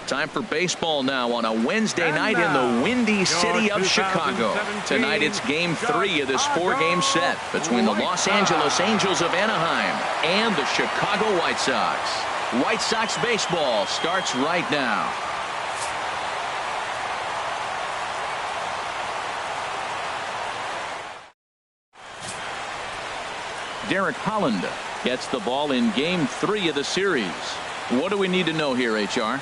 Time for baseball now on a Wednesday night in the windy city of Chicago. Tonight it's Game 3 of this 4-game set between the Los Angeles Angels of Anaheim and the Chicago White Sox. White Sox baseball starts right now. Derek Holland gets the ball in Game 3 of the series. What do we need to know here, HR?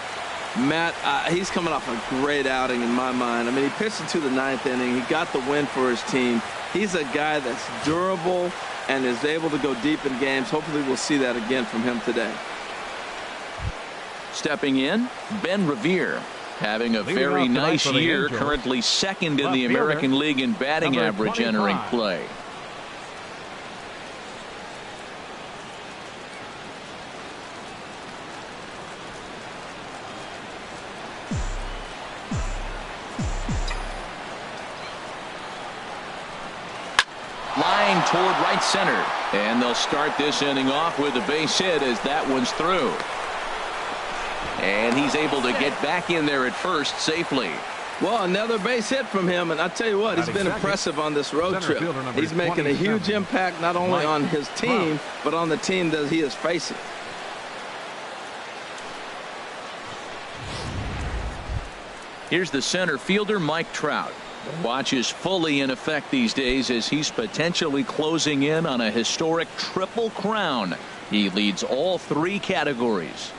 Matt, he's coming off a great outing in my mind. I mean, he pitched into the 9th inning. He got the win for his team. He's a guy that's durable and is able to go deep in games. Hopefully we'll see that again from him today. Stepping in, Ben Revere, having a very nice year, currently second in the American League in batting average entering play. Line toward right center, and they'll start this inning off with a base hit as that one's through. And he's able to get back in there at first safely. Well, another base hit from him, and I tell you what, he's been impressive on this road trip. He's making a huge impact not only on his team, but on the team that he is facing. Here's the center fielder, Mike Trout. The watch is fully in effect these days as he's potentially closing in on a historic triple crown. He leads all 3 categories.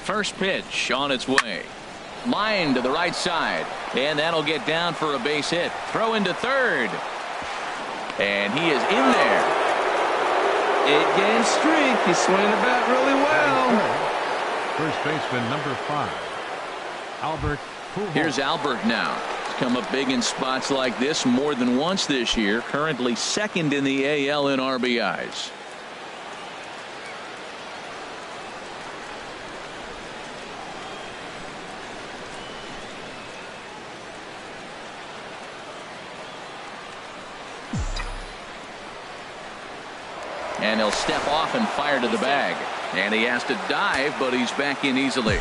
First pitch on its way. Line to the right side, and that'll get down for a base hit. Throw into third, and he is in there. 8-game streak. He's swinging the bat really well. First baseman number 5, Albert Pujols. Here's Albert now. He's come up big in spots like this more than once this year. Currently second in the AL in RBIs. And he'll step off and fire to the bag. And he has to dive, but he's back in easily.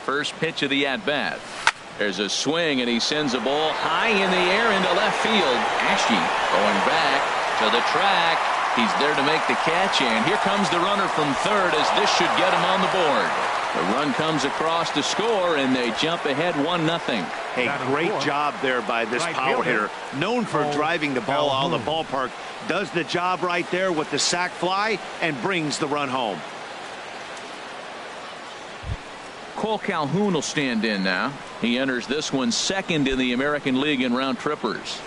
First pitch of the at-bat. There's a swing, and he sends a ball high in the air into left field. Ashe going back to the track. He's there to make the catch, and here comes the runner from third as this should get him on the board. The run comes across to score, and they jump ahead 1-0. Hey, great job there by this power hitter. Known for driving the ball out of the ballpark. Does the job right there with the sac fly and brings the run home. Cole Calhoun will stand in now. He enters this one second in the American League in round trippers.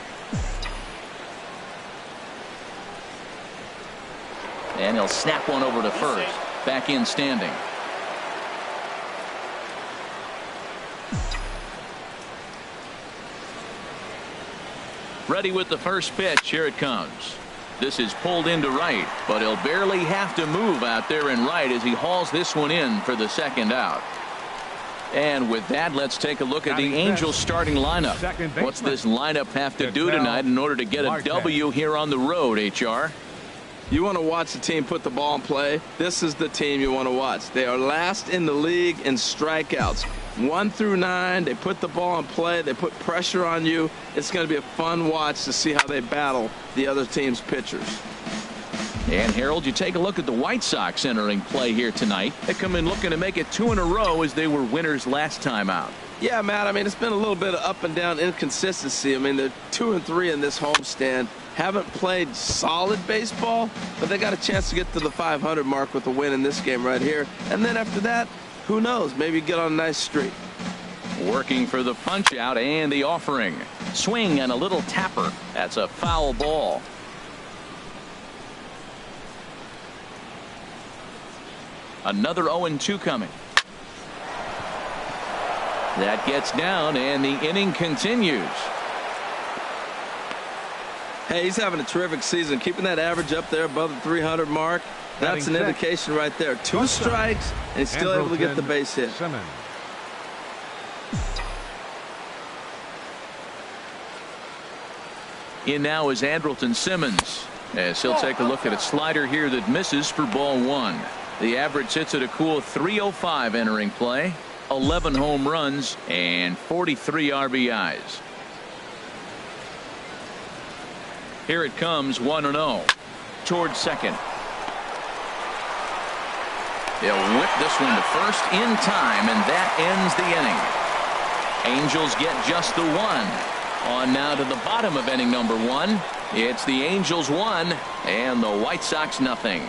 And he'll snap one over to first. Back in standing. Ready with the first pitch. Here it comes. This is pulled into right, but he'll barely have to move out there in right as he hauls this one in for the second out. And with that, let's take a look at the Angels starting lineup. What's this lineup have to do tonight in order to get a W here on the road, HR? You want to watch the team put the ball in play. This is the team you want to watch. They are last in the league in strikeouts. 1 through 9. They put the ball in play. They put pressure on you. It's going to be a fun watch to see how they battle the other team's pitchers. And Harold, you take a look at the White Sox entering play here tonight. They come in looking to make it 2 in a row as they were winners last time out. Yeah, Matt, I mean, it's been a little bit of up and down inconsistency. I mean, they're 2-3 in this homestand. Haven't played solid baseball, but they got a chance to get to the 500 mark with a win in this game right here. And then after that, who knows? Maybe get on a nice streak. Working for the punch out and the offering. Swing and a little tapper. That's a foul ball. Another 0-2 coming. That gets down, and the inning continues. Hey, he's having a terrific season. Keeping that average up there above the 300 mark. That's an indication right there. 2 strikes, and he's still able to get the base hit. In now is Andrelton Simmons, as he'll take a look at a slider here that misses for ball one. The average sits at a cool 305 entering play, 11 home runs and 43 RBIs. Here it comes, 1-0 towards second. He'll whip this one to first in time, and that ends the inning. Angels get just the one. On now to the bottom of inning number one. It's the Angels 1 and the White Sox nothing.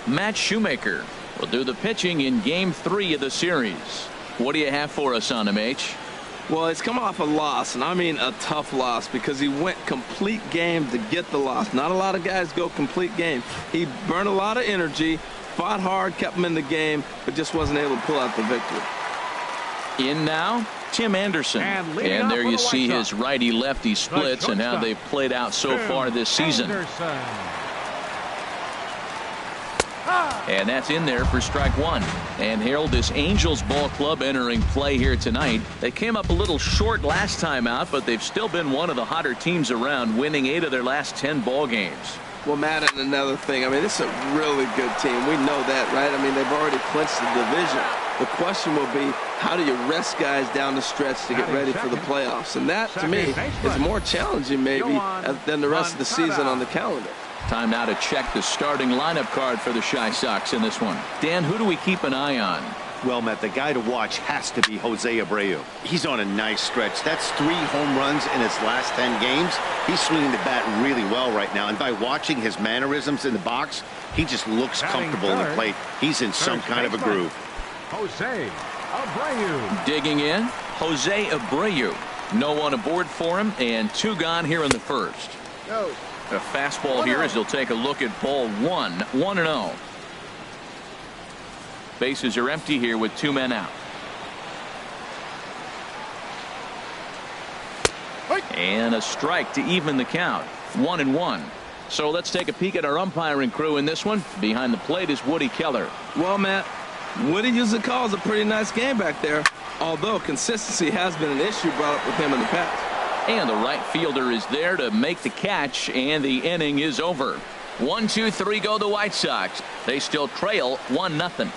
Matt Shoemaker will do the pitching in game 3 of the series. What do you have for us on him, H? Well, he's come off a loss, and I mean a tough loss, because he went complete game to get the loss. Not a lot of guys go complete game. He burned a lot of energy, fought hard, kept him in the game, but just wasn't able to pull out the victory. In now, Tim Anderson. And there you see his righty-lefty splits and how they've played out so far this season. And that's in there for strike one. And Harold, this Angels ball club entering play here tonight. They came up a little short last time out, but they've still been one of the hotter teams around, winning 8 of their last 10 ball games. Well, Matt, and another thing, I mean, this is a really good team. We know that, right? I mean, they've already clinched the division. The question will be, how do you rest guys down the stretch to get ready for the playoffs? And that, to me, is more challenging maybe than the rest of the season on the calendar. Time now to check the starting lineup card for the Chi Sox in this one. Dan, who do we keep an eye on? Well, Matt, the guy to watch has to be Jose Abreu. He's on a nice stretch. That's 3 home runs in his last 10 games. He's swinging the bat really well right now. And by watching his mannerisms in the box, he just looks comfortable in the plate. He's in some kind of a groove. Jose Abreu. Digging in, Jose Abreu. No one aboard for him, and 2 gone here in the first. Go. A fastball here as he'll take a look at ball 1, 1-0. Bases are empty here with 2 men out. And a strike to even the count, 1-1. So let's take a peek at our umpiring crew in this one. Behind the plate is Woody Keller. Well, Matt, Woody usually calls a pretty nice game back there, although consistency has been an issue brought up with him in the past. And the right fielder is there to make the catch, and the inning is over. 1, 2, 3 go the White Sox. They still trail 1-0.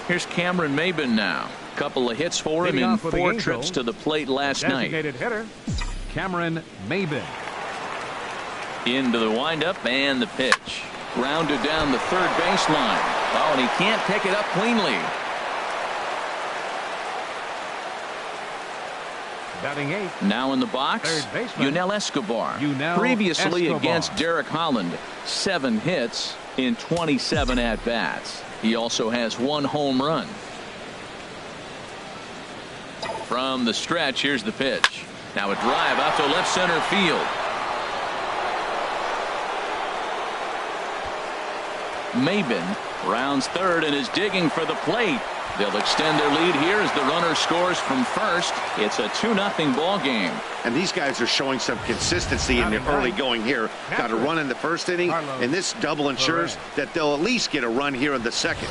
Here's Cameron Maybin now. Couple of hits for him in 4 trips to the plate last night. Designated hitter, Cameron Maybin. Into the windup and the pitch. Grounded down the third baseline. Oh, and he can't pick it up cleanly. Batting 8th. Now in the box, Yunel Escobar. Previously against Derek Holland. 7 hits in 27 at-bats. He also has 1 home run. From the stretch, here's the pitch. Now a drive out to left center field. Maybin rounds third and is digging for the plate. They'll extend their lead here as the runner scores from first. It's a 2-0 ball game. And these guys are showing some consistency in the early going here. Got a run in the first inning, and this double ensures that they'll at least get a run here in the second.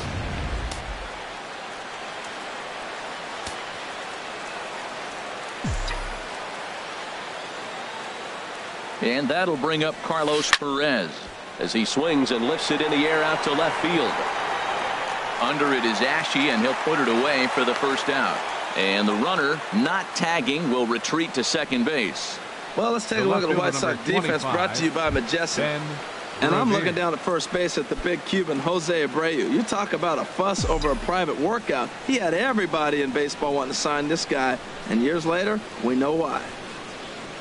And that'll bring up Carlos Perez as he swings and lifts it in the air out to left field. Under it is Ashe, and he'll put it away for the first out. And the runner, not tagging, will retreat to second base. Well, let's take a look at the White Sox defense, brought to you by Majestic. And I'm looking down at first base at the big Cuban, Jose Abreu. You talk about a fuss over a private workout. He had everybody in baseball wanting to sign this guy. And years later, we know why.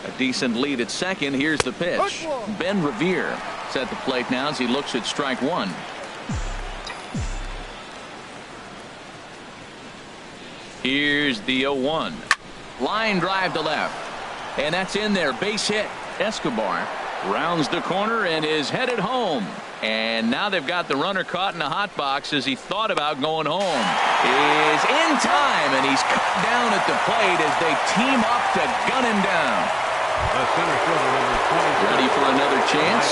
A decent lead at second. Here's the pitch. Ben Revere is at the plate now as he looks at strike one. Here's the 0-1. Line drive to left. And that's in there. Base hit. Escobar rounds the corner and is headed home. And now they've got the runner caught in a hot box as he thought about going home. Is in time, and he's cut down at the plate as they team up to gun him down. The center fielder, number 20. Ready for another chance?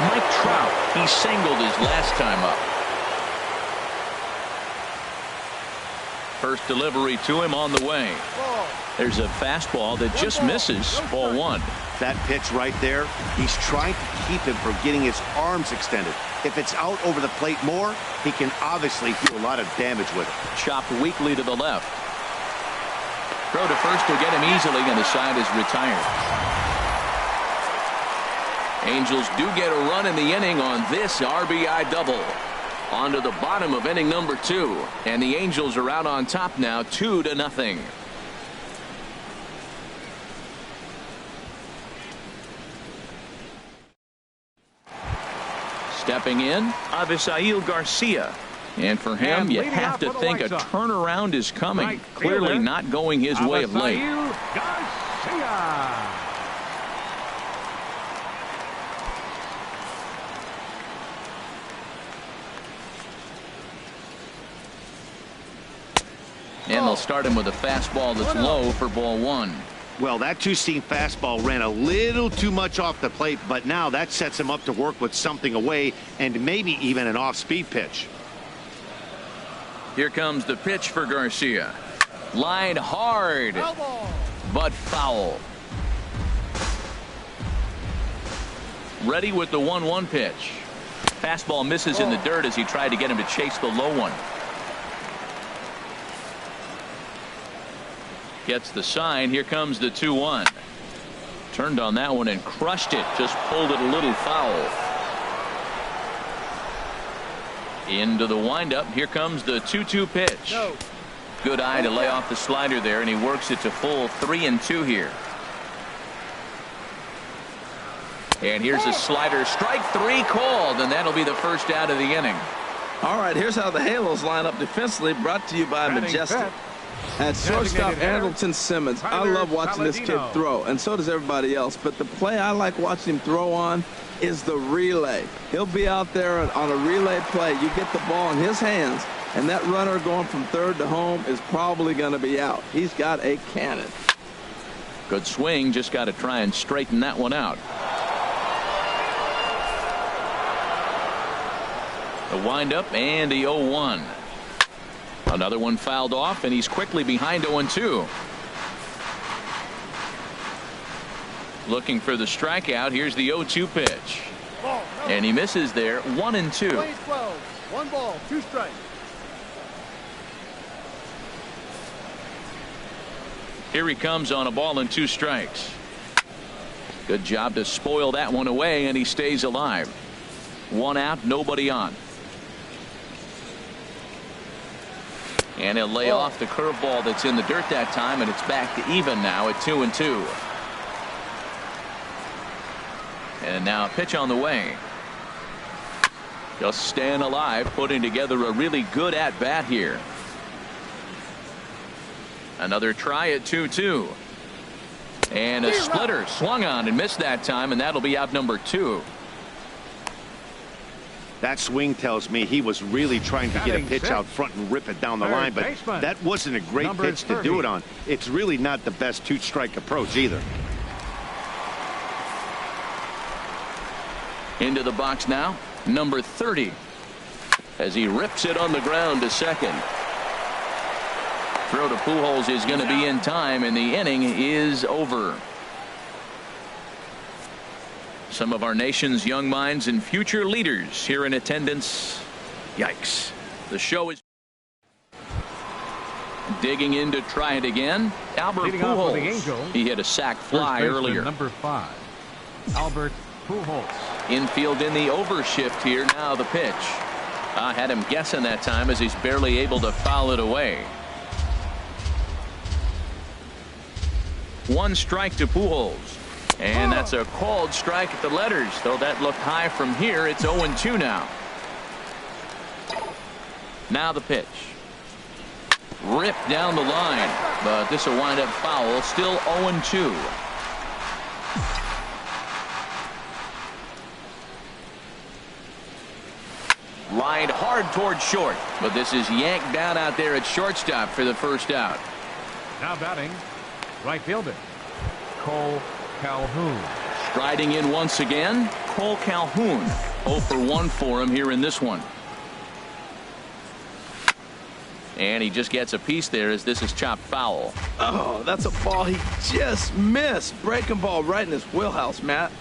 Mike Trout. He singled his last time up. First delivery to him on the way. There's a fastball that just misses. Ball one. That pitch right there, he's trying to keep him from getting his arms extended. If it's out over the plate more, he can obviously do a lot of damage with it. Chopped weakly to the left. Throw to first will get him easily, and the side is retired. Angels do get a run in the inning on this RBI double. On to the bottom of inning number 2, and the Angels are out on top now, 2-0. Stepping in, Avisail Garcia. And for him, And you leading have off to for the think a White Sox, turnaround is coming. right Clearly fielder, not going his way of late. Avisail Garcia. And they'll start him with a fastball that's low for ball one. Well, that two-seam fastball ran a little too much off the plate, but now that sets him up to work with something away and maybe even an off-speed pitch. Here comes the pitch for Garcia. Line hard, but foul. Ready with the 1-1 pitch. Fastball misses in the dirt as he tried to get him to chase the low one. Gets the sign. Here comes the 2-1. Turned on that one and crushed it. Just pulled it a little foul. Into the windup. Here comes the 2-2 pitch. Good eye to lay off the slider there, and he works it to full 3-2 here. And here's a slider. Strike 3 called, and that'll be the first out of the inning. All right, here's how the Halos line up defensively, brought to you by Batting Majestic. fifth. At shortstop, Designated Andrelton Simmons. I Tyler love watching this kid Palladino. throw, and so does everybody else. But the play I like watching him throw on is the relay. He'll be out there on a relay play. You get the ball in his hands, and that runner going from third to home is probably going to be out. He's got a cannon. Good swing. Just got to try and straighten that one out. The windup and the 0-1. Another one fouled off, and he's quickly behind 0-2. Looking for the strikeout. Here's the 0-2 pitch. And he misses there. 1-2. 12. 1 ball, 2 strikes. Here he comes on a ball and 2 strikes. Good job to spoil that one away, and he stays alive. 1 out, nobody on. And he'll lay off the curveball that's in the dirt that time, and it's back to even now at 2-2. And now a pitch on the way. Just staying alive, putting together a really good at-bat here. Another try at 2-2. And a splitter swung on and missed that time, and that'll be out number 2. That swing tells me he was really trying to get a Batting pitch sixth. out front and rip it down the Third line, but baseman, that wasn't a great number pitch to 30. do it on. It's really not the best 2-strike approach either. Into the box now, number 30, as he rips it on the ground to second. Throw to Pujols is going to be in time, and the inning is over. Some of our nation's young minds and future leaders here in attendance. Yikes. The show is digging in to try it again. Albert Leading off for the Pujols. Angels, He hit a sac fly First baseman, earlier. number 5, Albert Pujols. Infield in the overshift here. Now the pitch. I had him guessing that time as he's barely able to foul it away. 1 strike to Pujols. And that's a called strike at the letters. Though that looked high from here, it's 0-2 now. Now the pitch. Ripped down the line. But this will wind up foul. Still 0-2. Lined hard toward short. But this is yanked down out there at shortstop for the first out. Now batting, right fielder, Cole Calhoun. Striding in once again, Cole Calhoun. 0 for 1 for him here in this one. And he just gets a piece there as this is chopped foul. Oh, that's a ball he just missed. Breaking ball right in his wheelhouse, Matt.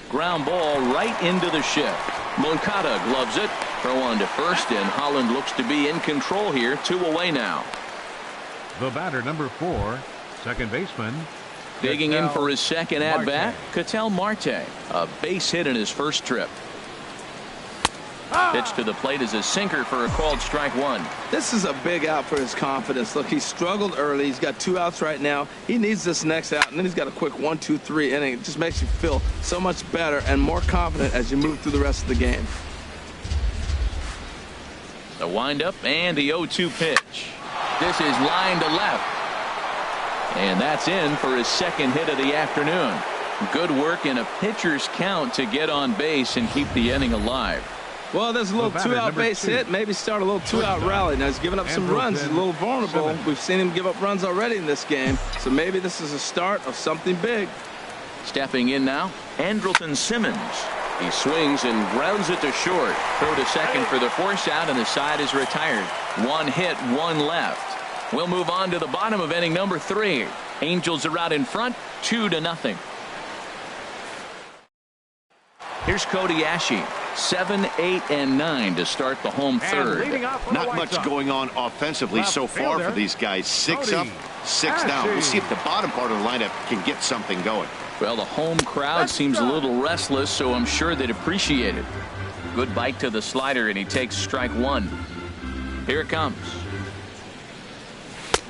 Ground ball right into the shift. Moncada gloves it. Throw on to first, and Holland looks to be in control here. 2 away now. The batter, number 4, second baseman. Digging in Ketel for his second Marte. at-bat, Ketel Marte. A base hit in his first trip. Pitch to the plate is a sinker for a called strike 1. This is a big out for his confidence. Look, he struggled early. He's got 2 outs right now. He needs this next out, and then he's got a quick 1, 2, 3 inning. It just makes you feel so much better and more confident as you move through the rest of the game. The windup and the 0-2 pitch. This is line to left. And that's in for his second hit of the afternoon. Good work in a pitcher's count to get on base and keep the inning alive. Well, there's a little batter, 2-out number base 2. hit. Maybe start a little 2-out rally. Now, he's giving up some runs. He's a little vulnerable. Simmons. We've seen him give up runs already in this game. So maybe this is a start of something big. Stepping in now, Andrelton Simmons. He swings and grounds it to short. Throw to second for the force out, and the side is retired. 1 hit, 1 left. We'll move on to the bottom of inning number 3. Angels are out in front, 2-0. Here's Cody Ashe. 7, 8, and 9 to start the home third. leading off for the Not White much Sox. going on offensively Left so far fielder, for these guys. 6 Cody up, 6 down. Ashe. We'll see if the bottom part of the lineup can get something going. Well, the home crowd seems a little restless, so I'm sure they'd appreciate it. Good bite to the slider, and he takes strike 1. Here it comes.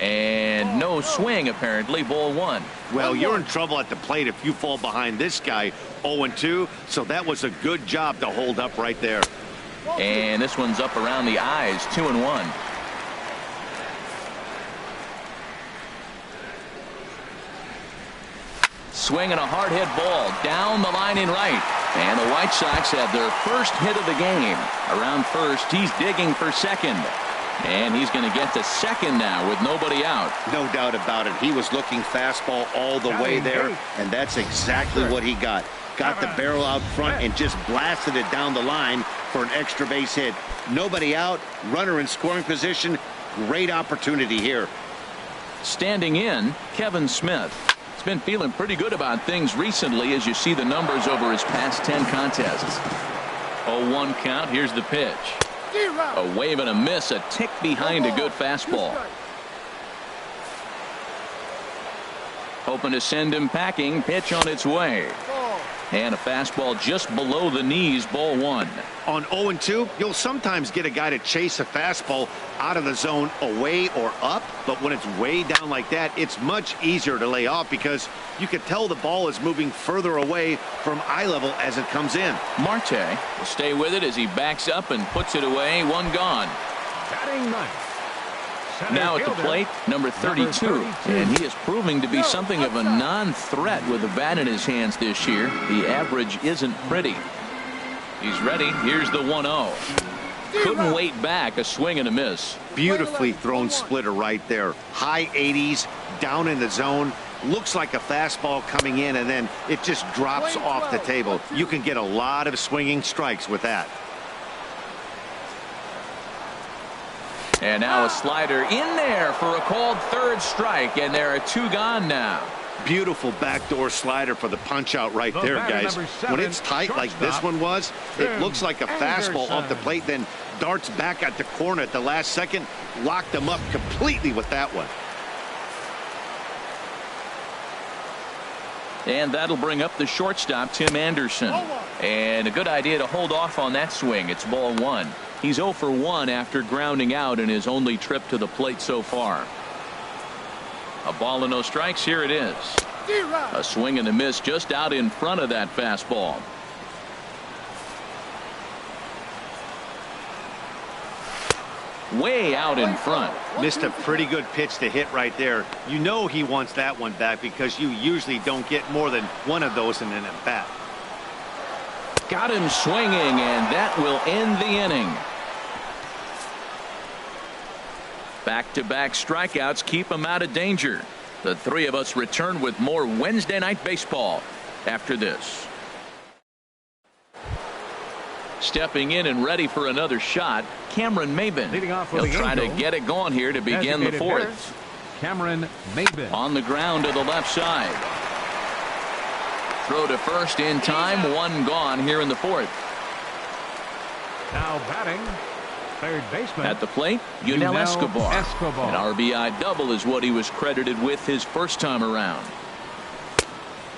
And no swing, apparently. Ball 1. Well, you're in trouble at the plate if you fall behind this guy 0-2, so that was a good job to hold up right there. And this one's up around the eyes. 2-1. Swing and a hard hit ball down the line in right. And the White Sox have their first hit of the game. Around first, he's digging for second. And he's going to get to second now with nobody out. No doubt about it. He was looking fastball all the way there, and that's exactly what he got. Got the barrel out front and just blasted it down the line for an extra base hit. Nobody out, runner in scoring position. Great opportunity here. Standing in, Kevin Smith. He's been feeling pretty good about things recently as you see the numbers over his past 10 contests. 0-1 count. Here's the pitch. A wave and a miss, a tick behind a good fastball. Hoping to send him packing. Pitch on its way. And a fastball just below the knees. Ball 1. On 0-2, you'll sometimes get a guy to chase a fastball out of the zone away or up, but when it's way down like that, it's much easier to lay off because you can tell the ball is moving further away from eye level as it comes in. Marte will stay with it as he backs up and puts it away. 1 gone. Batting ninth. Center Now at the fielder, plate, number 32. And he is proving to be something of a non-threat with the bat in his hands this year. The average isn't pretty. He's ready. Here's the 1-0. Couldn't wait back. A swing and a miss. Beautifully thrown splitter right there. High 80s, down in the zone. Looks like a fastball coming in, and then it just drops off the table. You can get a lot of swinging strikes with that. And now a slider in there for a called third strike, and there are 2 gone now. Beautiful backdoor slider for the punch out right there, guys. When it's tight like this one was, it looks like a fastball off the plate, then darts back at the corner at the last second. Locked them up completely with that one. And that'll bring up the shortstop, Tim Anderson. And a good idea to hold off on that swing. It's ball 1. He's 0 for 1 after grounding out in his only trip to the plate so far. A ball and no strikes. Here it is. A swing and a miss just out in front of that fastball. Way out in front. Missed a pretty good pitch to hit right there. You know he wants that one back because you usually don't get more than one of those in an at-bat. Got him swinging, and that will end the inning. Back-to-back strikeouts keep him out of danger. The three of us return with more Wednesday Night Baseball after this. Stepping in and ready for another shot, Cameron Maybin. Leading off for He'll the try to Angels, get it going here to begin the designated fourth. hitter, Cameron Maybin. On the ground to the left side. Throw to first in time. One gone here in the fourth. Now batting, third baseman. At the plate, Yunel Escobar. An RBI double is what he was credited with his first time around.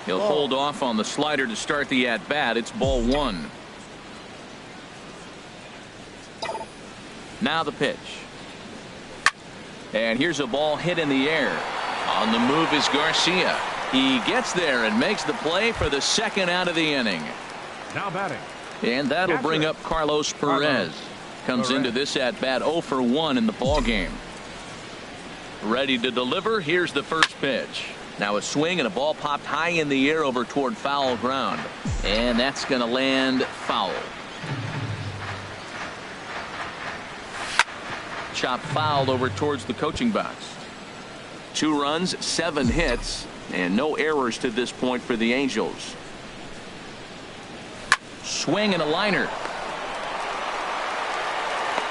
He'll hold off on the slider to start the at-bat. It's ball one. Now the pitch. And here's a ball hit in the air. On the move is Garcia. He gets there and makes the play for the second out of the inning. Now batting. And that'll bring up Carlos Perez. Comes into this at bat 0 for 1 in the ball game. Ready to deliver. Here's the first pitch. Now a swing and a ball popped high in the air over toward foul ground. And that's going to land foul. Chopped foul over towards the coaching box. 2 runs, 7 hits, and no errors to this point for the Angels. Swing and a liner.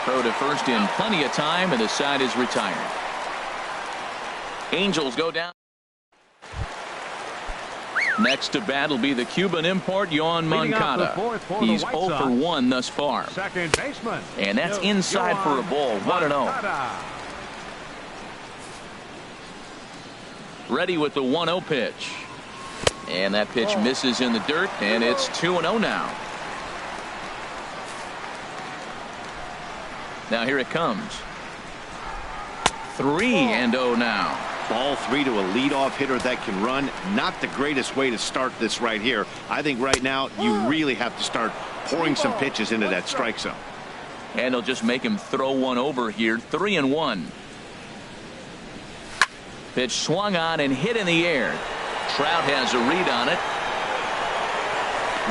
Throw to first in plenty of time, and the side is retired. Angels go down. Next to bat will be the Cuban import, Yoan Moncada. He's 0 for 1 thus far. Second baseman. And that's inside for a ball. 1-0. Ready with the 1-0 pitch. And that pitch misses in the dirt, and it's 2-0 now. Now here it comes. 3-0 now. Ball 3 to a leadoff hitter that can run. Not the greatest way to start this right here. I think right now you really have to start pouring some pitches into that strike zone. And they'll just make him throw one over here. 3-1. Pitch swung on and hit in the air. Trout has a read on it.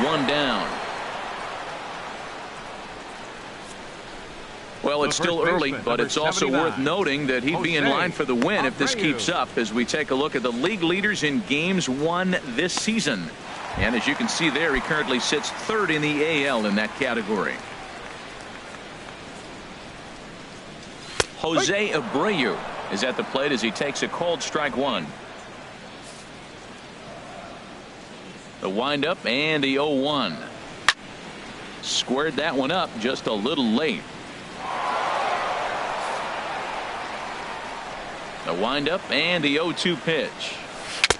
1 down. Well, it's still early, but it's also worth noting that he'd be in line for the win if this keeps up as we take a look at the league leaders in games won this season. And as you can see there, he currently sits 3rd in the AL in that category. Jose Abreu is at the plate as he takes a called strike 1. The windup and the 0-1. Squared that one up just a little late. The windup and the 0-2 pitch.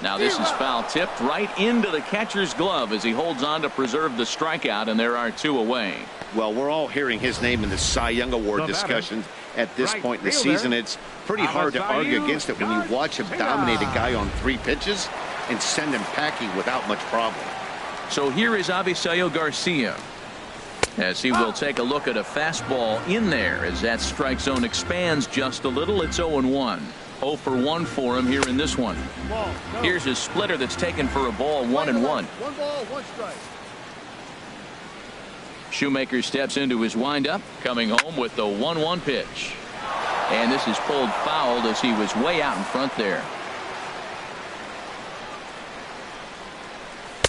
Now this is foul tipped right into the catcher's glove as he holds on to preserve the strikeout, and there are 2 away. Well, we're all hearing his name in the Cy Young Award discussion at this point in the season. It's pretty hard to argue against it when you watch him dominate a guy on 3 pitches and send him packing without much problem. So here is Avisail Garcia as he will take a look at a fastball in there as that strike zone expands just a little. It's 0-1. 0 for 1 for him here in this one. Here's his splitter that's taken for a ball. 1-1. 1 ball, 1 strike. Shoemaker steps into his windup, coming home with the 1-1 pitch. And this is pulled foul as he was way out in front there.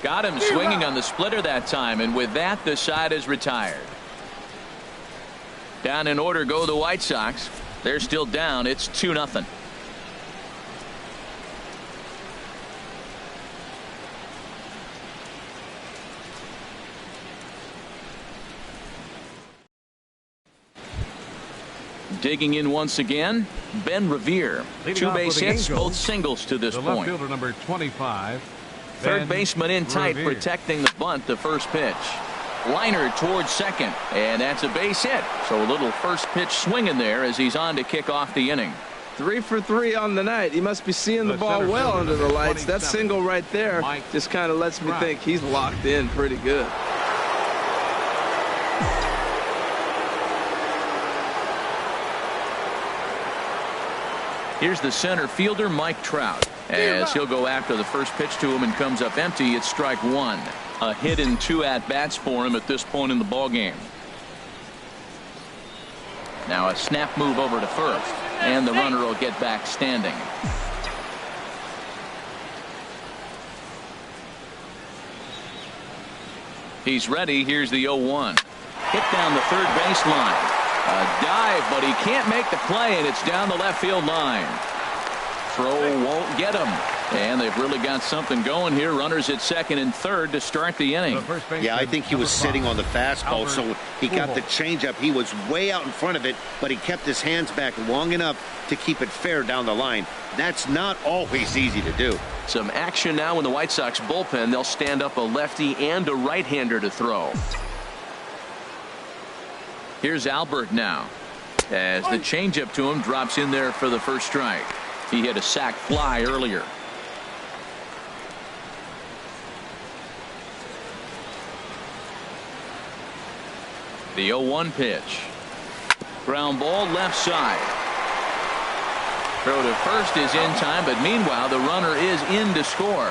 Got him swinging on the splitter that time, and with that the side is retired. Down in order go the White Sox. They're still down. It's 2-0. Digging in once again, Ben Revere. 2 base hits, both singles to this point. Left fielder number 25. Third baseman in tight, protecting the bunt. The first pitch. Liner towards second, and that's a base hit. So a little first pitch swinging there as he's on to kick off the inning. 3 for 3 on the night. He must be seeing the ball well under the lights. That single right there just kind of lets me think he's locked in pretty good. Here's the center fielder, Mike Trout, as he'll go after the first pitch to him and comes up empty. It's strike 1. A hit in 2 at-bats for him at this point in the ballgame. Now a snap move over to first, and the runner will get back standing. He's ready. Here's the 0-1. Hit down the third baseline. A dive, but he can't make the play, and it's down the left field line. Throw won't get him. And they've really got something going here. Runners at second and third to start the inning. Yeah, I think he was sitting on the fastball, so he got the changeup. He was way out in front of it, but he kept his hands back long enough to keep it fair down the line. That's not always easy to do. Some action now in the White Sox bullpen. They'll stand up a lefty and a right-hander to throw. Here's Albert now, as the changeup to him drops in there for the first strike. He hit a sac fly earlier. The 0-1 pitch. Ground ball left side. Throw to first is in time, but meanwhile the runner is in to score.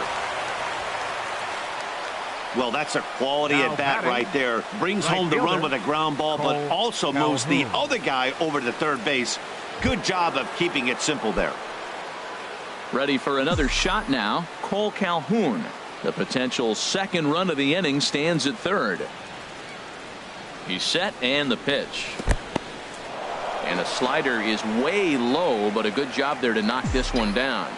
Well, that's a quality at bat right there. Brings home the run with a ground ball, but also moves the other guy over to third base. Good job of keeping it simple there. Ready for another shot now. Cole Calhoun. The potential second run of the inning stands at third. He's set, and the pitch. And a slider is way low, but a good job there to knock this one down.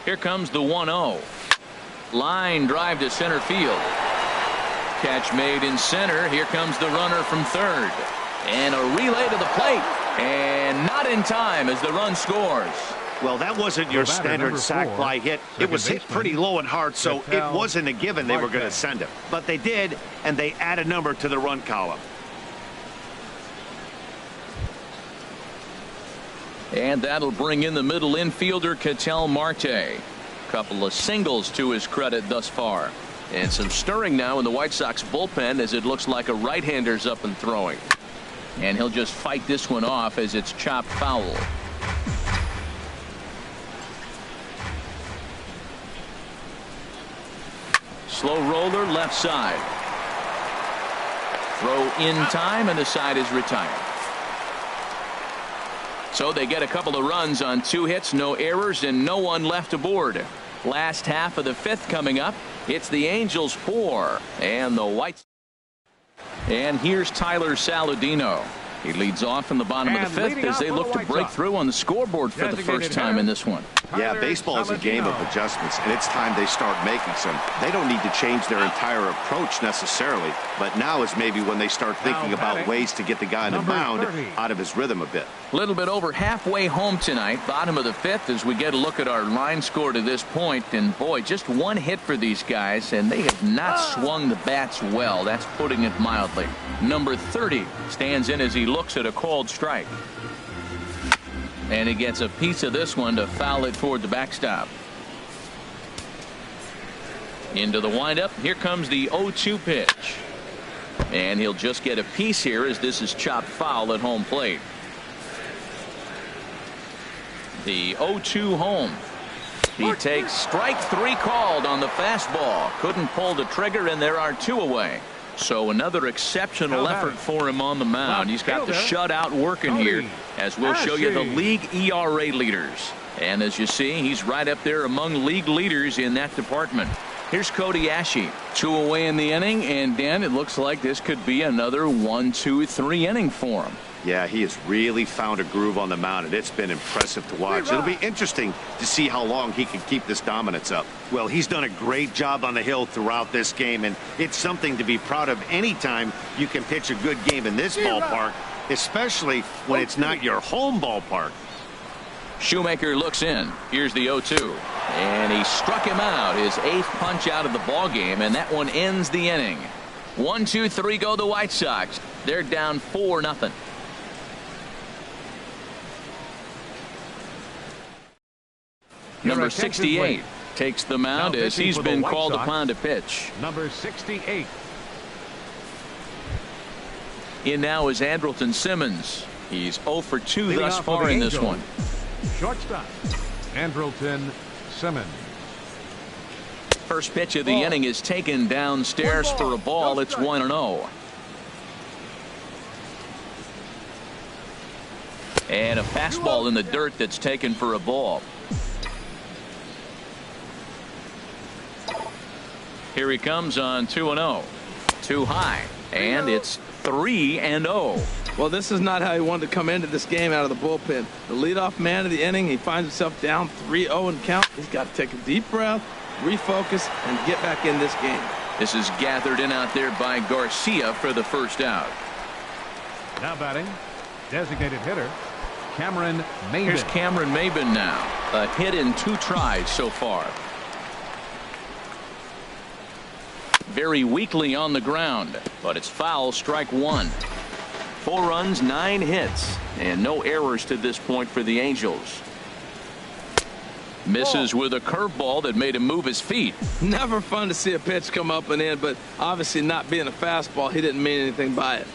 Here comes the 1-0. Line drive to center field. Catch made in center. Here comes the runner from third. And a relay to the plate. And not in time as the run scores. Well, that wasn't your standard sac fly hit. It was hit pretty low and hard, so it wasn't a given they were going to send him. But they did, and they add a number to the run column. And that'll bring in the middle infielder, Ketel Marte. Couple of singles to his credit thus far. And some stirring now in the White Sox bullpen as it looks like a right-hander's up and throwing. And he'll just fight this one off as it's chopped foul. Slow roller left side. Throw in time, and the side is retired. So they get a couple of runs on 2 hits, no errors, and no one left aboard. Last half of the 5th coming up. It's the Angels 4 and the Whites. And here's Tyler Saladino. He leads off in the bottom of the 5th as they look to break through on the scoreboard for the first time in this one. Yeah, baseball is a game of adjustments, and it's time they start making some. They don't need to change their entire approach necessarily, but now is maybe when they start thinking about ways to get the guy on the mound out of his rhythm a bit. A little bit over halfway home tonight, bottom of the 5th, as we get a look at our line score to this point. And boy, just one hit for these guys, and they have not swung the bats well. That's putting it mildly. Number 30 stands in as he looks at a called strike. And he gets a piece of this one to foul it toward the backstop. Into the windup. Here comes the 0-2 pitch. And he'll just get a piece here as this is chopped foul at home plate. The 0-2 home. He takes strike 3 called on the fastball. Couldn't pull the trigger, and there are 2 away. So another exceptional effort for him on the mound. He's got the shutout working here, as we'll show you the league ERA leaders. And as you see, he's right up there among league leaders in that department. Here's Cody Asche. 2 away in the inning, and Dan, it looks like this could be another 1-2-3 inning for him. Yeah, he has really found a groove on the mound, and it's been impressive to watch. It'll be interesting to see how long he can keep this dominance up. Well, he's done a great job on the hill throughout this game, and it's something to be proud of anytime you can pitch a good game in this ballpark, especially when it's not your home ballpark. Shoemaker looks in. Here's the 0-2. And he struck him out, his 8th punch out of the ball game, and that one ends the inning. 1-2-3 go the White Sox. They're down 4-0. Number 68 takes the mound as he's been called upon to pitch. Number 68. In now is Andrelton Simmons. He's 0 for 2 thus far in this one. Shortstop, Andrelton Simmons. First pitch of the inning is taken downstairs for a ball. It's 1-0. And a fastball in the dirt that's taken for a ball. Here he comes on 2-0. Too high, and it's 3-0. Well, this is not how he wanted to come into this game out of the bullpen. The leadoff man of the inning, he finds himself down 3-0 and count. He's got to take a deep breath, refocus, and get back in this game. This is gathered in out there by Garcia for the first out. Now batting, designated hitter, Cameron Maybin. Here's Cameron Maybin now. A hit in 2 tries so far. Very weakly on the ground, but it's foul, strike 1. 4 runs, 9 hits, and no errors to this point for the Angels. Misses with a curveball that made him move his feet. Never fun to see a pitch come up and in, but obviously not being a fastball, he didn't mean anything by it.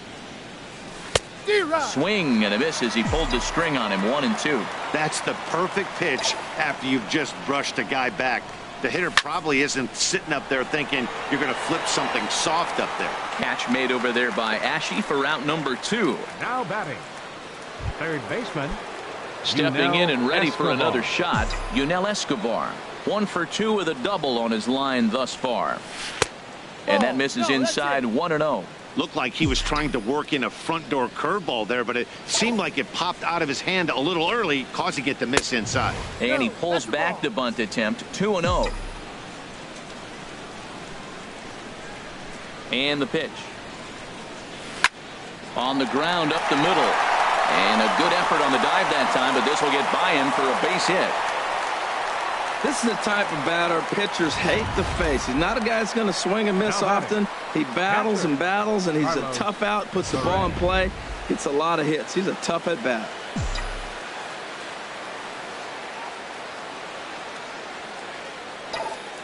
Swing and a miss as he pulled the string on him. 1-2. That's the perfect pitch after you've just brushed a guy back. The hitter probably isn't sitting up there thinking you're going to flip something soft up there. Catch made over there by Ashe for out number 2. Now batting, third baseman. Stepping in and ready for Escobar. another shot, Yunel Escobar. 1 for 2 with a double on his line thus far. And that misses inside. 1-0. Looked like he was trying to work in a front door curveball there, but it seemed like it popped out of his hand a little early, causing it to miss inside. And he pulls back the bunt attempt. 2-0. And the pitch. On the ground up the middle. And a good effort on the dive that time, but this will get by him for a base hit. This is the type of batter pitchers hate to face. He's not a guy that's going to swing and miss often. He battles and battles, and he's a tough out, puts the ball in play, gets a lot of hits. He's a tough at bat.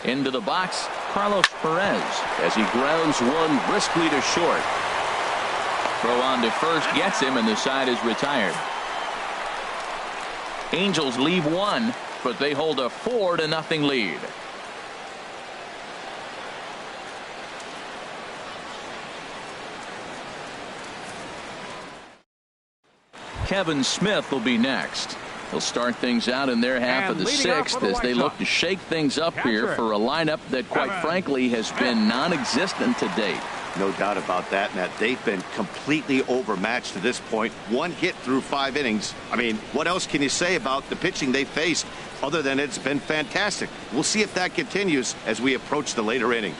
Into the box, Carlos Perez as he grounds one briskly to short. Throw on to first gets him, and the side is retired. Angels leave 1, but they hold a 4-0 lead. Kevin Smith will be next. He'll start things out in their half of the 6th as they look to shake things up here for a lineup that, quite frankly, has been non-existent to date. No doubt about that, Matt. They've been completely overmatched to this point. 1 hit through 5 innings. I mean, what else can you say about the pitching they faced other than it's been fantastic? We'll see if that continues as we approach the later inning.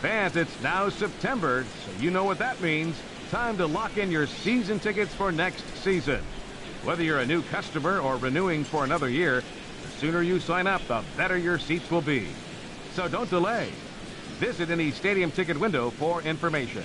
Fans, it's now September, so you know what that means. Time to lock in your season tickets for next season. Whether you're a new customer or renewing for another year, the sooner you sign up, the better your seats will be. So don't delay. Visit any stadium ticket window for information.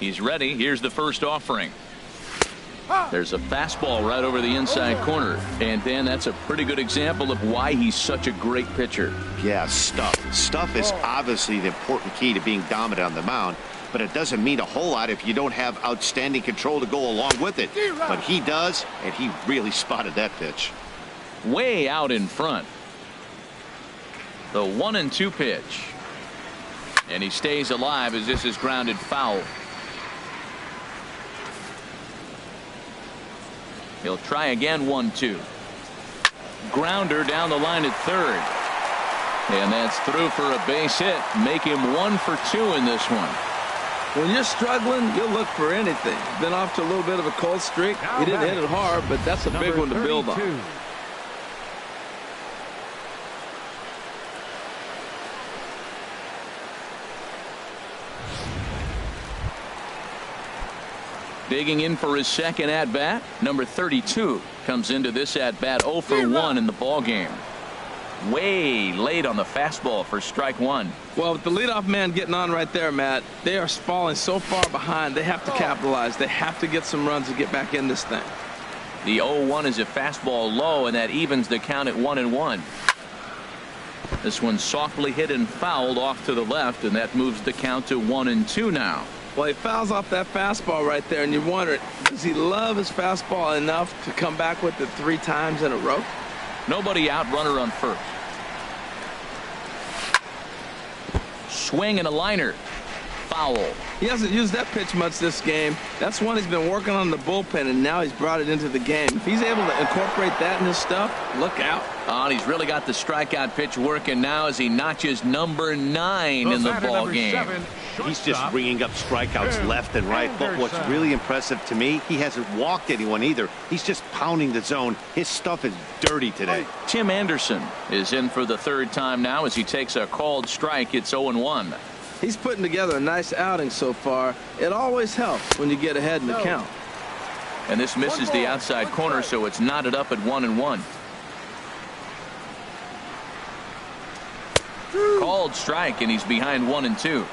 He's ready. Here's the first offering. There's a fastball right over the inside corner. And Dan, that's a pretty good example of why he's such a great pitcher. Yeah, stuff. Stuff is obviously the important key to being dominant on the mound, but it doesn't mean a whole lot if you don't have outstanding control to go along with it. But he does, and he really spotted that pitch. Way out in front. The 1-2 pitch. And he stays alive as this is grounded foul. He'll try again. 1-2. Grounder down the line at third. And that's through for a base hit. Make him 1 for 2 in this one. When you're struggling, you'll look for anything. Been off to a little bit of a cold streak. He didn't hit it hard, but that's a big one to build on. Digging in for his second at-bat, number 32 comes into this at-bat 0 for 1 in the ball game. Way late on the fastball for strike one. Well, with the leadoff man getting on right there, Matt, they are falling so far behind. They have to capitalize. They have to get some runs to get back in this thing. The 0-1 is a fastball low, and that evens the count at 1-1. This one softly hit and fouled off to the left, and that moves the count to 1-2 now. Well, he fouls off that fastball right there, and you wonder, does he love his fastball enough to come back with it 3 times in a row? Nobody out, runner on first. Swing and a liner. Foul. He hasn't used that pitch much this game. That's one he's been working on in the bullpen, and now he's brought it into the game. If he's able to incorporate that in his stuff, look out. Oh, and he's really got the strikeout pitch working now as he notches number 9 in the ball game. He's just bringing up strikeouts left and right. But what's really impressive to me, he hasn't walked anyone either. He's just pounding the zone. His stuff is dirty today. Tim Anderson is in for the 3rd time now as he takes a called strike. It's 0-1. He's putting together a nice outing so far. It always helps when you get ahead in the count. And this misses the outside corner, so it's knotted up at 1-1. Called strike, and he's behind 1-2.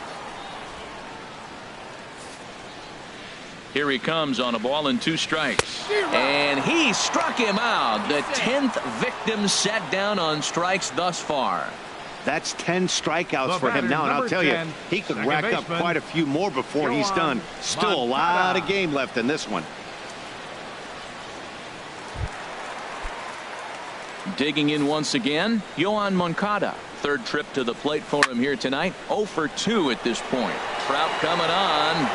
Here he comes on a ball and 2 strikes. And he struck him out. The 10th victim set down on strikes thus far. That's 10 strikeouts for him now, and I'll tell you, he could rack up quite a few more before he's done. Still a lot of game left in this one. Digging in once again, Yoan Moncada. 3rd trip to the plate for him here tonight. 0 for 2 at this point. Trout coming on.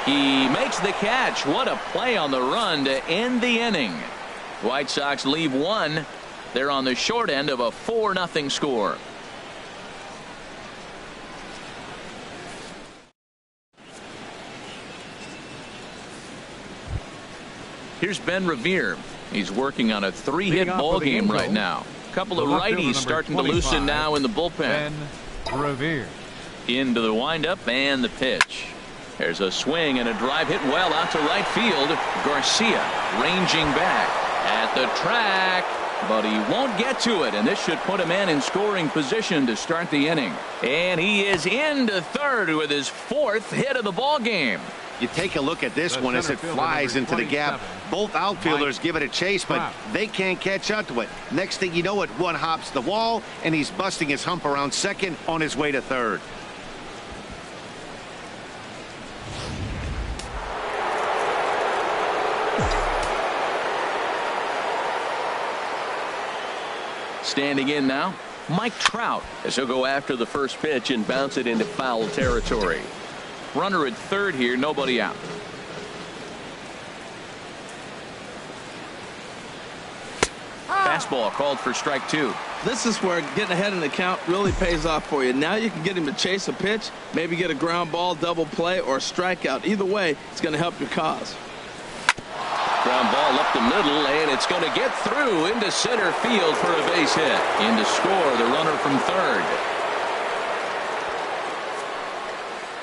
He makes the catch. What a play on the run to end the inning. White Sox leave 1. They're on the short end of a 4-0 score. Here's Ben Revere. He's working on a 3-hit ball game right now. A couple of righties starting to loosen now in the bullpen. Ben Revere. Into the windup and the pitch. There's a swing and a drive hit well out to right field. Garcia ranging back at the track. But he won't get to it, and this should put him in scoring position to start the inning. And he is into 3rd with his 4th hit of the ball game. You take a look at this one as it flies into the gap. Both outfielders give it a chase, but they can't catch up to it. Next thing you know it, one hops the wall, and he's busting his hump around 2nd on his way to 3rd. Standing in now, Mike Trout, as he'll go after the first pitch and bounce it into foul territory. Runner at 3rd here, nobody out. Fastball called for strike 2. This is where getting ahead in the count really pays off for you. Now you can get him to chase a pitch, maybe get a ground ball, double play, or a strikeout. Either way, it's going to help your cause. Ground ball up the middle, and it's going to get through into center field for a base hit. In to score the runner from 3rd.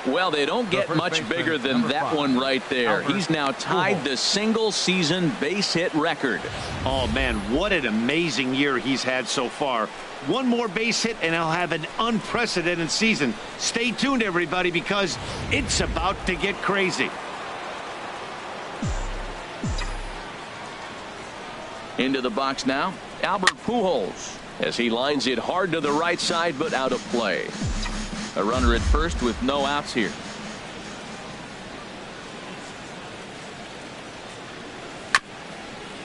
Well, they don't get much bigger than that one right there. He's now tied the single-season base hit record. Oh, man, what an amazing year he's had so far. One more base hit, and he'll have an unprecedented season. Stay tuned, everybody, because it's about to get crazy. Into the box now, Albert Pujols, as he lines it hard to the right side, but out of play. A runner at first with no outs here.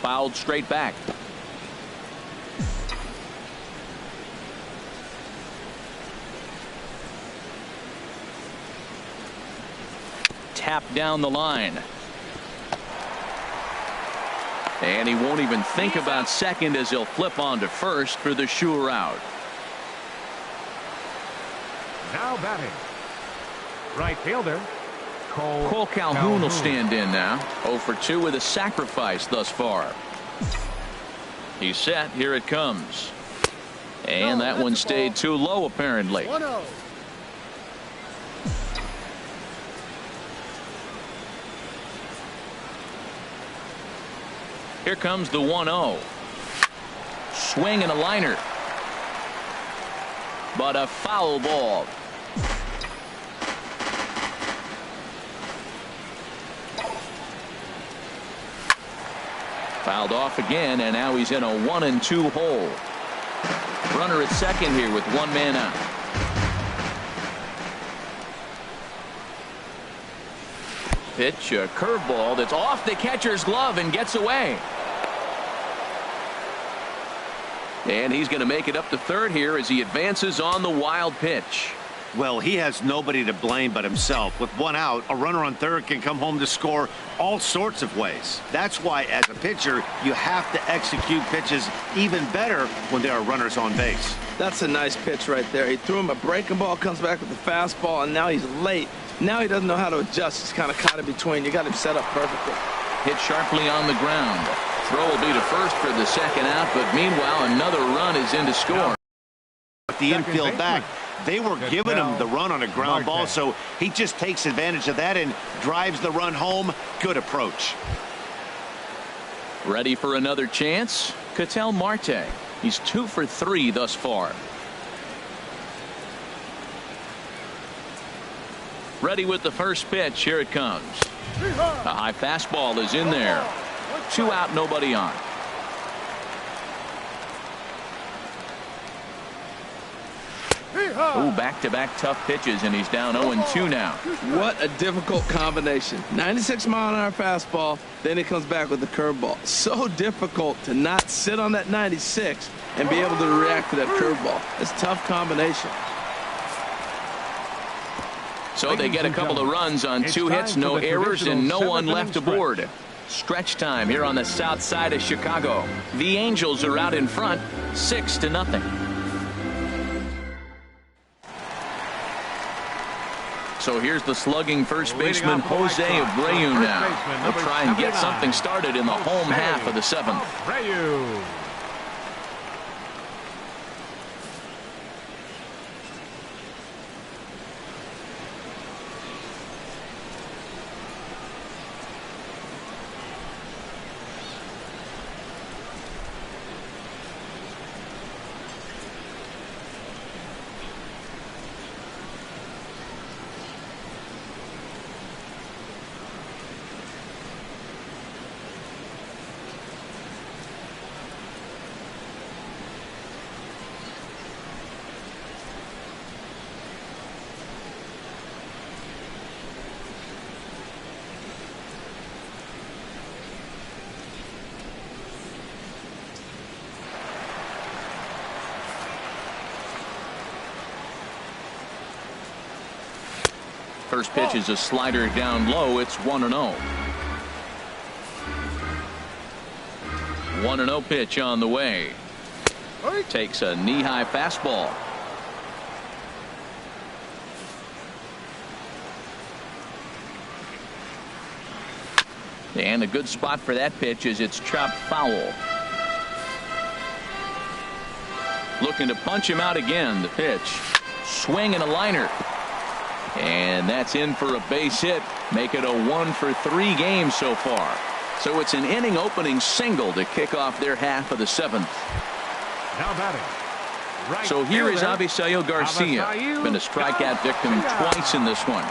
Fouled straight back. Tapped down the line. And he won't even think about second as he'll flip on to first for the sure out. Now batting, right fielder, Cole Calhoun will stand in now. 0 for 2 with a sacrifice thus far. He's set. Here it comes. And that one stayed too low, apparently. 1-0. Here comes the 1-0. Swing and a liner. But a foul ball. Fouled off again, and now he's in a 1-2 hole. Runner at second here with one man out. Pitch, a curveball that's off the catcher's glove and gets away. And he's going to make it up to third here as he advances on the wild pitch. Well, he has nobody to blame but himself. With one out, a runner on third can come home to score all sorts of ways. That's why, as a pitcher, you have to execute pitches even better when there are runners on base. That's a nice pitch right there. He threw him a breaking ball, comes back with a fastball, and now he's late. Now he doesn't know how to adjust. He's kind of caught in between. You got him set up perfectly. Hit sharply on the ground. Throw will be to first for the second out, but meanwhile another run is in to score. The infield back, they were giving him the run on a ground ball, so he just takes advantage of that and drives the run home. Good approach. Ready for another chance? Ketel Marte. He's 2 for 3 thus far. Ready with the first pitch. Here it comes. A high fastball is in there. 2 out, nobody on. Ooh, back-to-back tough pitches, and he's down 0-2 now. What a difficult combination. 96-mile-an-hour fastball, then he comes back with the curveball. So difficult to not sit on that 96 and be able to react to that curveball. It's a tough combination. So they get a couple of runs on 2 hits, no errors, and no one left aboard. Stretch time here on the south side of Chicago. The Angels are out in front, 6-0. So here's the slugging first baseman Jose Abreu now. He'll try and get something started in the home half of the 7th. Abreu. First pitch is a slider down low. It's 1-0. 1-0 pitch on the way. Takes a knee-high fastball. And a good spot for that pitch is it's chopped foul. Looking to punch him out again. The pitch. Swing and a liner. And that's in for a base hit. Make it a 1-for-3 game so far. So it's an inning opening single to kick off their half of the 7th. Now batting. Right so here is Avisail Garcia. Avisail Been a strikeout victim twice in this one.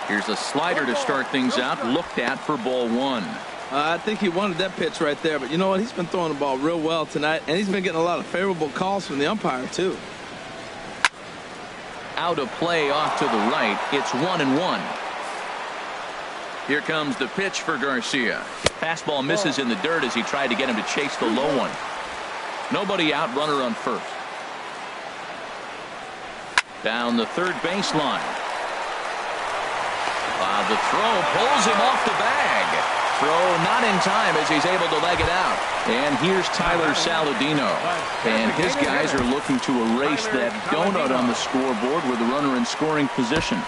Here's a slider to start things out. Looked at for ball 1. I think he wanted that pitch right there. But you know what? He's been throwing the ball real well tonight. And he's been getting a lot of favorable calls from the umpire, too. Out of play off to the right. It's 1-1. Here comes the pitch for Garcia. Fastball misses in the dirt as he tried to get him to chase the low one. Nobody out, runner on first. Down the third baseline. The throw pulls him off the bag. Throw not in time as he's able to leg it out. And here's Tyler Saladino. And his guys are looking to erase that donut on the scoreboard with a runner in scoring position.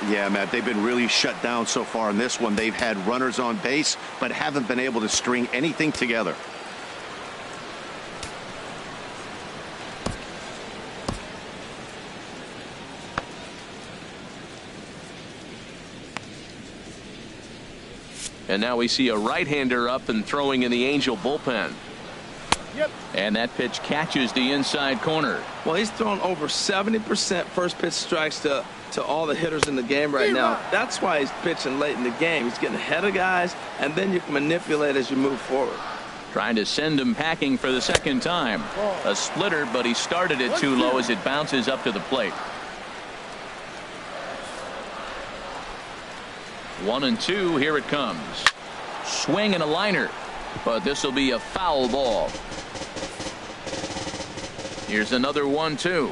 Yeah, Matt, they've been really shut down so far in this one. They've had runners on base, but haven't been able to string anything together. And now we see a right-hander up and throwing in the Angel bullpen. Yep. And that pitch catches the inside corner. Well, he's thrown over 70% first pitch strikes to all the hitters in the game right now. That's why he's pitching late in the game. He's getting ahead of guys, and then you can manipulate as you move forward. Trying to send him packing for the second time. A splitter, but he started it too low as it bounces up to the plate. 1-2. Here it comes. Swing and a liner, but this will be a foul ball. Here's another 1-2.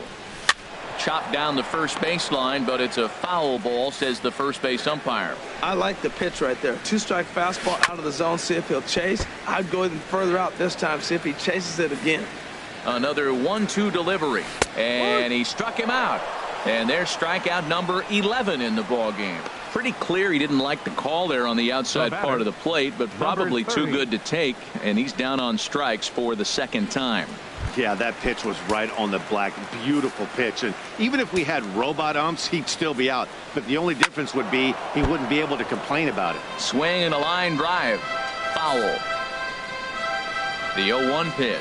Chopped down the first baseline, but it's a foul ball, says the first base umpire. I like the pitch right there. 2-strike fastball out of the zone. See if he'll chase. I'd go even further out this time. See if he chases it again. Another 1-2 delivery, and he struck him out. And there's strikeout number 11 in the ball game. Pretty clear he didn't like the call there on the outside part of the plate, but probably too good to take, and he's down on strikes for the second time. Yeah, that pitch was right on the black. Beautiful pitch. And even if we had robot umps, he'd still be out. But the only difference would be he wouldn't be able to complain about it. Swing and a line drive. Foul. The 0-1 pitch.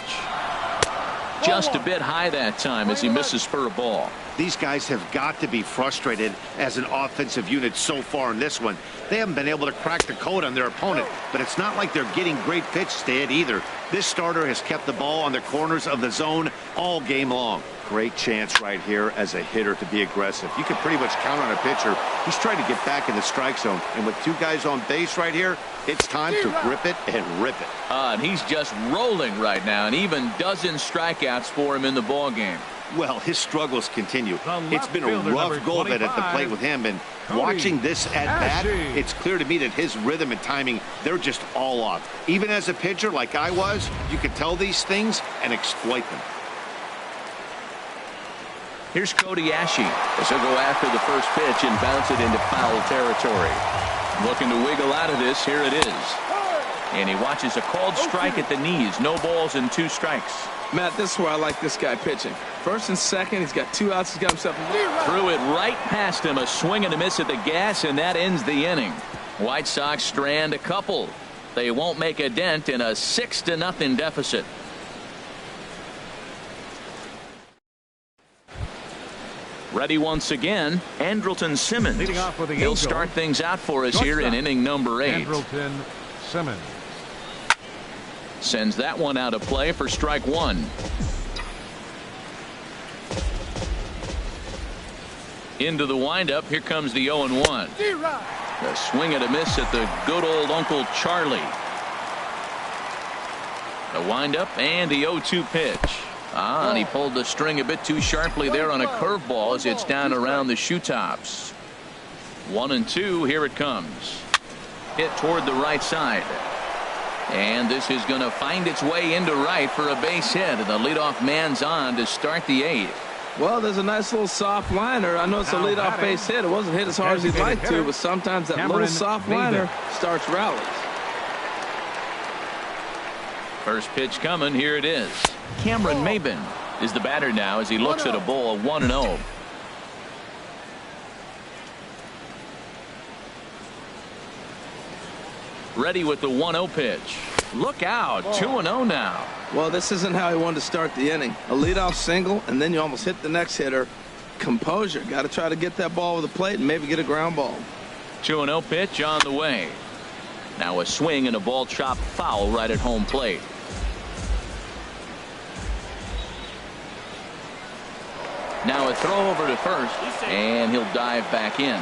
Just a bit high that time as he misses for a ball. These guys have got to be frustrated as an offensive unit so far in this one. They haven't been able to crack the code on their opponent, but it's not like they're getting great pitches to hit either. This starter has kept the ball on the corners of the zone all game long. Great chance right here as a hitter to be aggressive. You can pretty much count on a pitcher. He's trying to get back in the strike zone, and with two guys on base right here, it's time to grip it and rip it. And he's just rolling right now, and even dozen strikeouts for him in the ball game. Well, his struggles continue. It's been a rough go of it at the plate with him, and watching this at bat, it's clear to me that his rhythm and timing, they're just all off. Even as a pitcher like I was, you could tell these things and exploit them. Here's Cody Ashe as he'll go after the first pitch and bounce it into foul territory. Looking to wiggle out of this. Here it is. And he watches a called strike at the knees. No balls and 2 strikes. Matt, this is where I like this guy pitching. First and second, he's got 2 outs. He's got himself threw it right past him. A swing and a miss at the gas, and that ends the inning. White Sox strand a couple. They won't make a dent in a 6-0 deficit. Ready once again, Andrelton Simmons. Leading off with the He'll Angels. start things out for us here in inning number 8. Andrelton Simmons. Sends that one out of play for strike 1. Into the windup. Here comes the 0-1. A swing and a miss at the good old Uncle Charlie. The windup and the 0-2 pitch. And he pulled the string a bit too sharply there on a curveball as it's down around the shoe tops. 1-2. Here it comes. Hit toward the right side. And this is going to find its way into right for a base hit. And the leadoff man's on to start the 8th. Well, there's a nice little soft liner. I know it's a leadoff base hit. It wasn't hit as hard as he'd like to, but sometimes that little soft liner starts rallies. First pitch coming. Here it is. Cameron Maybin is the batter now as he looks at a ball of 1-0. Ready with the 1-0 pitch. Look out, 2-0 now. Well, this isn't how he wanted to start the inning. A leadoff single, and then you almost hit the next hitter. Composure. Got to try to get that ball over the plate and maybe get a ground ball. 2-0 pitch on the way. Now a swing and a ball chopped foul right at home plate. Now a throw over to first, and he'll dive back in.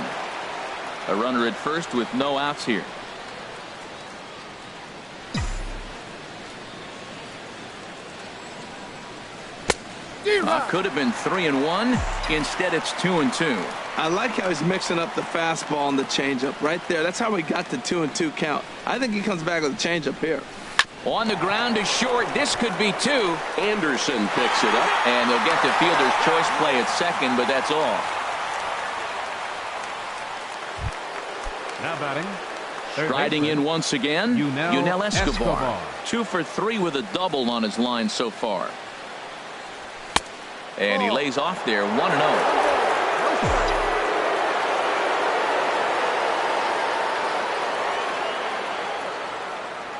A runner at first with no outs here. Could have been 3-1. Instead, it's 2-2. I like how he's mixing up the fastball and the changeup right there. That's how we got the 2-2 count. I think he comes back with a changeup here. On the ground is short. This could be 2. Anderson picks it up, and they'll get the fielder's choice play at second, but that's all. Now batting. Striding in once again, Yunel Escobar. 2 for 3 with a double on his line so far. And he lays off there, 1-0.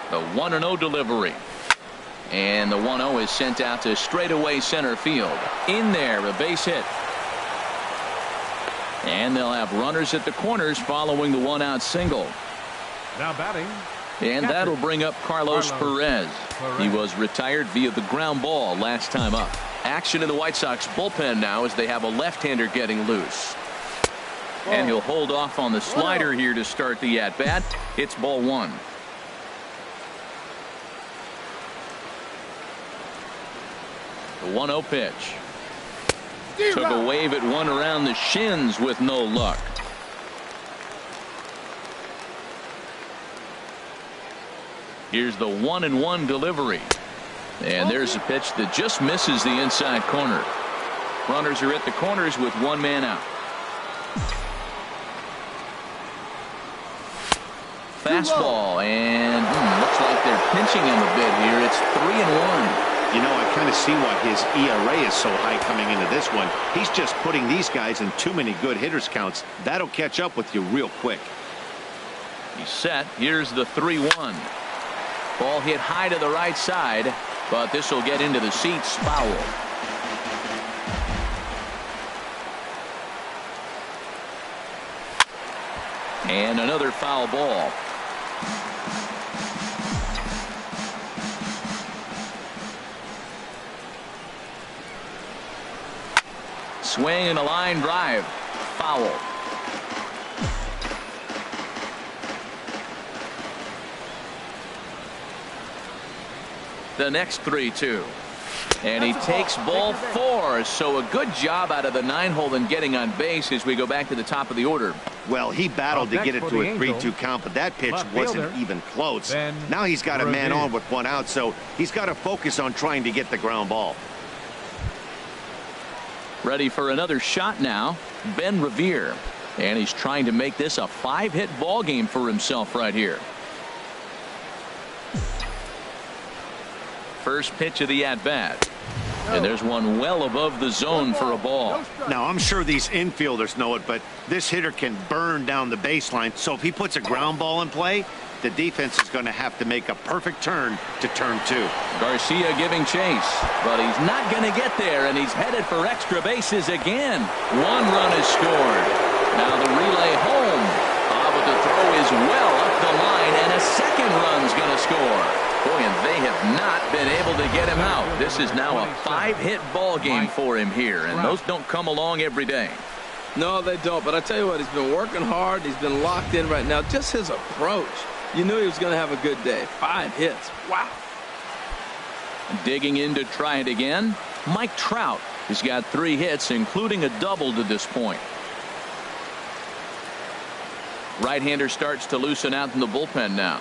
The 1-0 delivery. And the 1-0 is sent out to straightaway center field. In there, a base hit. And they'll have runners at the corners following the 1-out single. Now batting. And that'll bring up Carlos Perez. He was retired via the ground ball last time up. Action in the White Sox bullpen now as they have a left-hander getting loose. And he'll hold off on the slider here to start the at-bat. It's ball 1. The 1-0 pitch. Took a wave at one around the shins with no luck. Here's the 1-1 delivery. And there's a pitch that just misses the inside corner. Runners are at the corners with one man out. Fastball, and looks like they're pinching him a bit here. It's 3-1. You know, I kind of see why his ERA is so high coming into this one. He's just putting these guys in too many good hitters counts. That'll catch up with you real quick. He's set. Here's the 3-1. Ball hit high to the right side, but this will get into the seats, foul. And another foul ball. Swing and a line drive. Foul. The next 3-2. And he takes ball 4. So a good job out of the 9-hole in getting on base as we go back to the top of the order. Well, he battled to get it to a 3-2 count, but that pitch wasn't even close. Now he's got a man on with one out, so he's got to focus on trying to get the ground ball. Ready for another shot now, Ben Revere. And he's trying to make this a 5-hit ball game for himself right here. First pitch of the at-bat. And there's one well above the zone for a ball. Now, I'm sure these infielders know it, but this hitter can burn down the baseline. So if he puts a ground ball in play, the defense is going to have to make a perfect turn to turn 2. Garcia giving chase, but he's not going to get there, and he's headed for extra bases again. 1 run is scored. Now the relay home. But the throw is well up the line, and a second run's going to score. Boy, and they have not been able to get him out. This is now a 5-hit ball game for him here, and those don't come along every day. No, they don't. But I tell you what, he's been working hard. He's been locked in right now. Just his approach. You knew he was going to have a good day. 5 hits. Wow. Digging in to try it again, Mike Trout has got 3 hits, including a double to this point. Right-hander starts to loosen out in the bullpen now.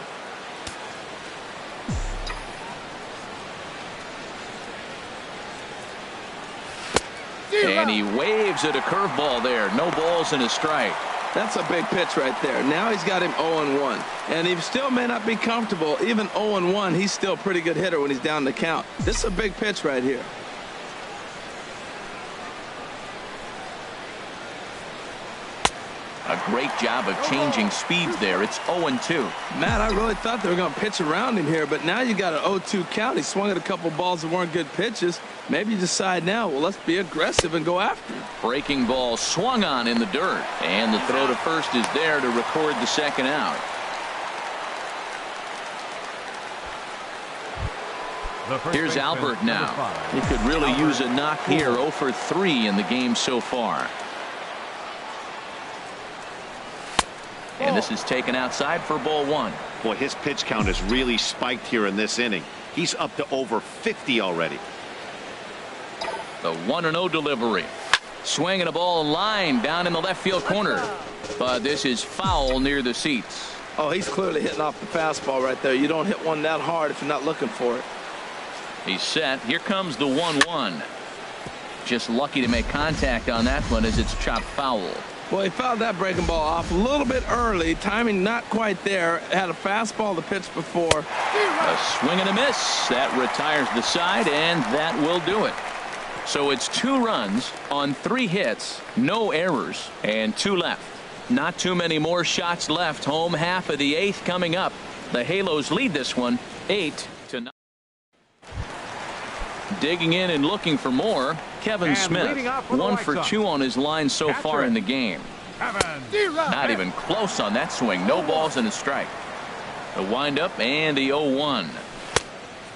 And he waves at a curveball there. No balls and a strike. That's a big pitch right there. Now he's got him 0-1. And he still may not be comfortable. Even 0-1, he's still a pretty good hitter when he's down the count. This is a big pitch right here. A great job of changing speeds there. It's 0-2. Matt, I really thought they were going to pitch around him here, but now you got an 0-2 count. He swung at a couple balls that weren't good pitches. Maybe you decide now, well, let's be aggressive and go after him. Breaking ball swung on in the dirt, and the throw to first is there to record the second out. Here's Albert now. He could really use a knock here. 0 for 3 in the game so far. And this is taken outside for ball 1. Boy, his pitch count has really spiked here in this inning. He's up to over 50 already. The 1-0 delivery. Swinging a ball line down in the left field corner. But this is foul near the seats. Oh, he's clearly hitting off the fastball right there. You don't hit one that hard if you're not looking for it. He's set. Here comes the 1-1. Just lucky to make contact on that one as it's chopped foul. Well, he fouled that breaking ball off a little bit early. Timing not quite there. Had a fastball to pitch before. A swing and a miss. That retires the side, and that will do it. So it's 2 runs on 3 hits, no errors, and 2 left. Not too many more shots left. Home half of the 8th coming up. The Halos lead this one 8-9. Digging in and looking for more, Kevin Smith. 1 for 2 on his line so far in the game. Not even close on that swing. No balls and a strike. The windup and the 0-1.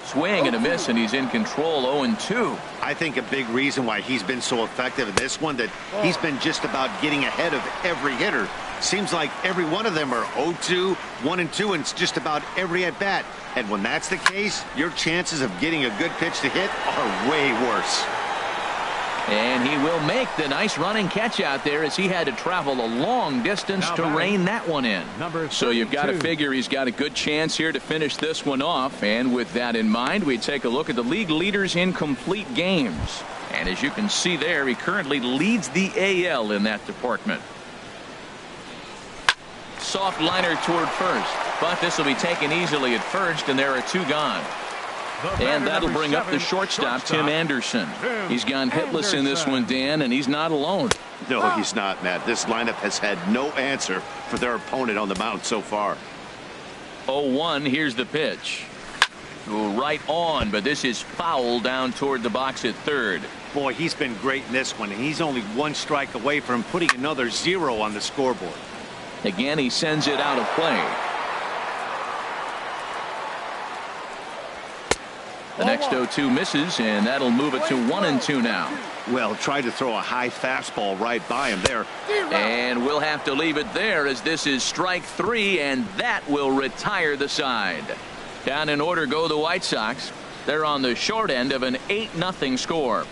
Swing and a miss, and he's in control. 0-2. I think a big reason why he's been so effective in this one, that he's been just about getting ahead of every hitter. Seems like every one of them are 0-2, 1-2, and it's just about every at bat. And when that's the case, your chances of getting a good pitch to hit are way worse. And he will make the nice running catch out there as he had to travel a long distance to rein that one in. So you've got to figure he's got a good chance here to finish this one off. And with that in mind, we take a look at the league leaders in complete games. And as you can see there, he currently leads the AL in that department. Soft liner toward first, but this will be taken easily at first, and there are 2 gone. And that'll bring up the shortstop, Tim Anderson. He's gone hitless in this one, Dan, and he's not alone. No, he's not, Matt. This lineup has had no answer for their opponent on the mound so far. 0-1, here's the pitch. Right on, but this is foul down toward the box at third. Boy, he's been great in this one, and he's only 1 strike away from putting another 0 on the scoreboard. Again, he sends it out of play. The next 0-2 misses, and that'll move it to 1-2 now. Well, tried to throw a high fastball right by him there. And we'll have to leave it there as this is strike 3, and that will retire the side. Down in order go the White Sox. They're on the short end of an 8-0 score.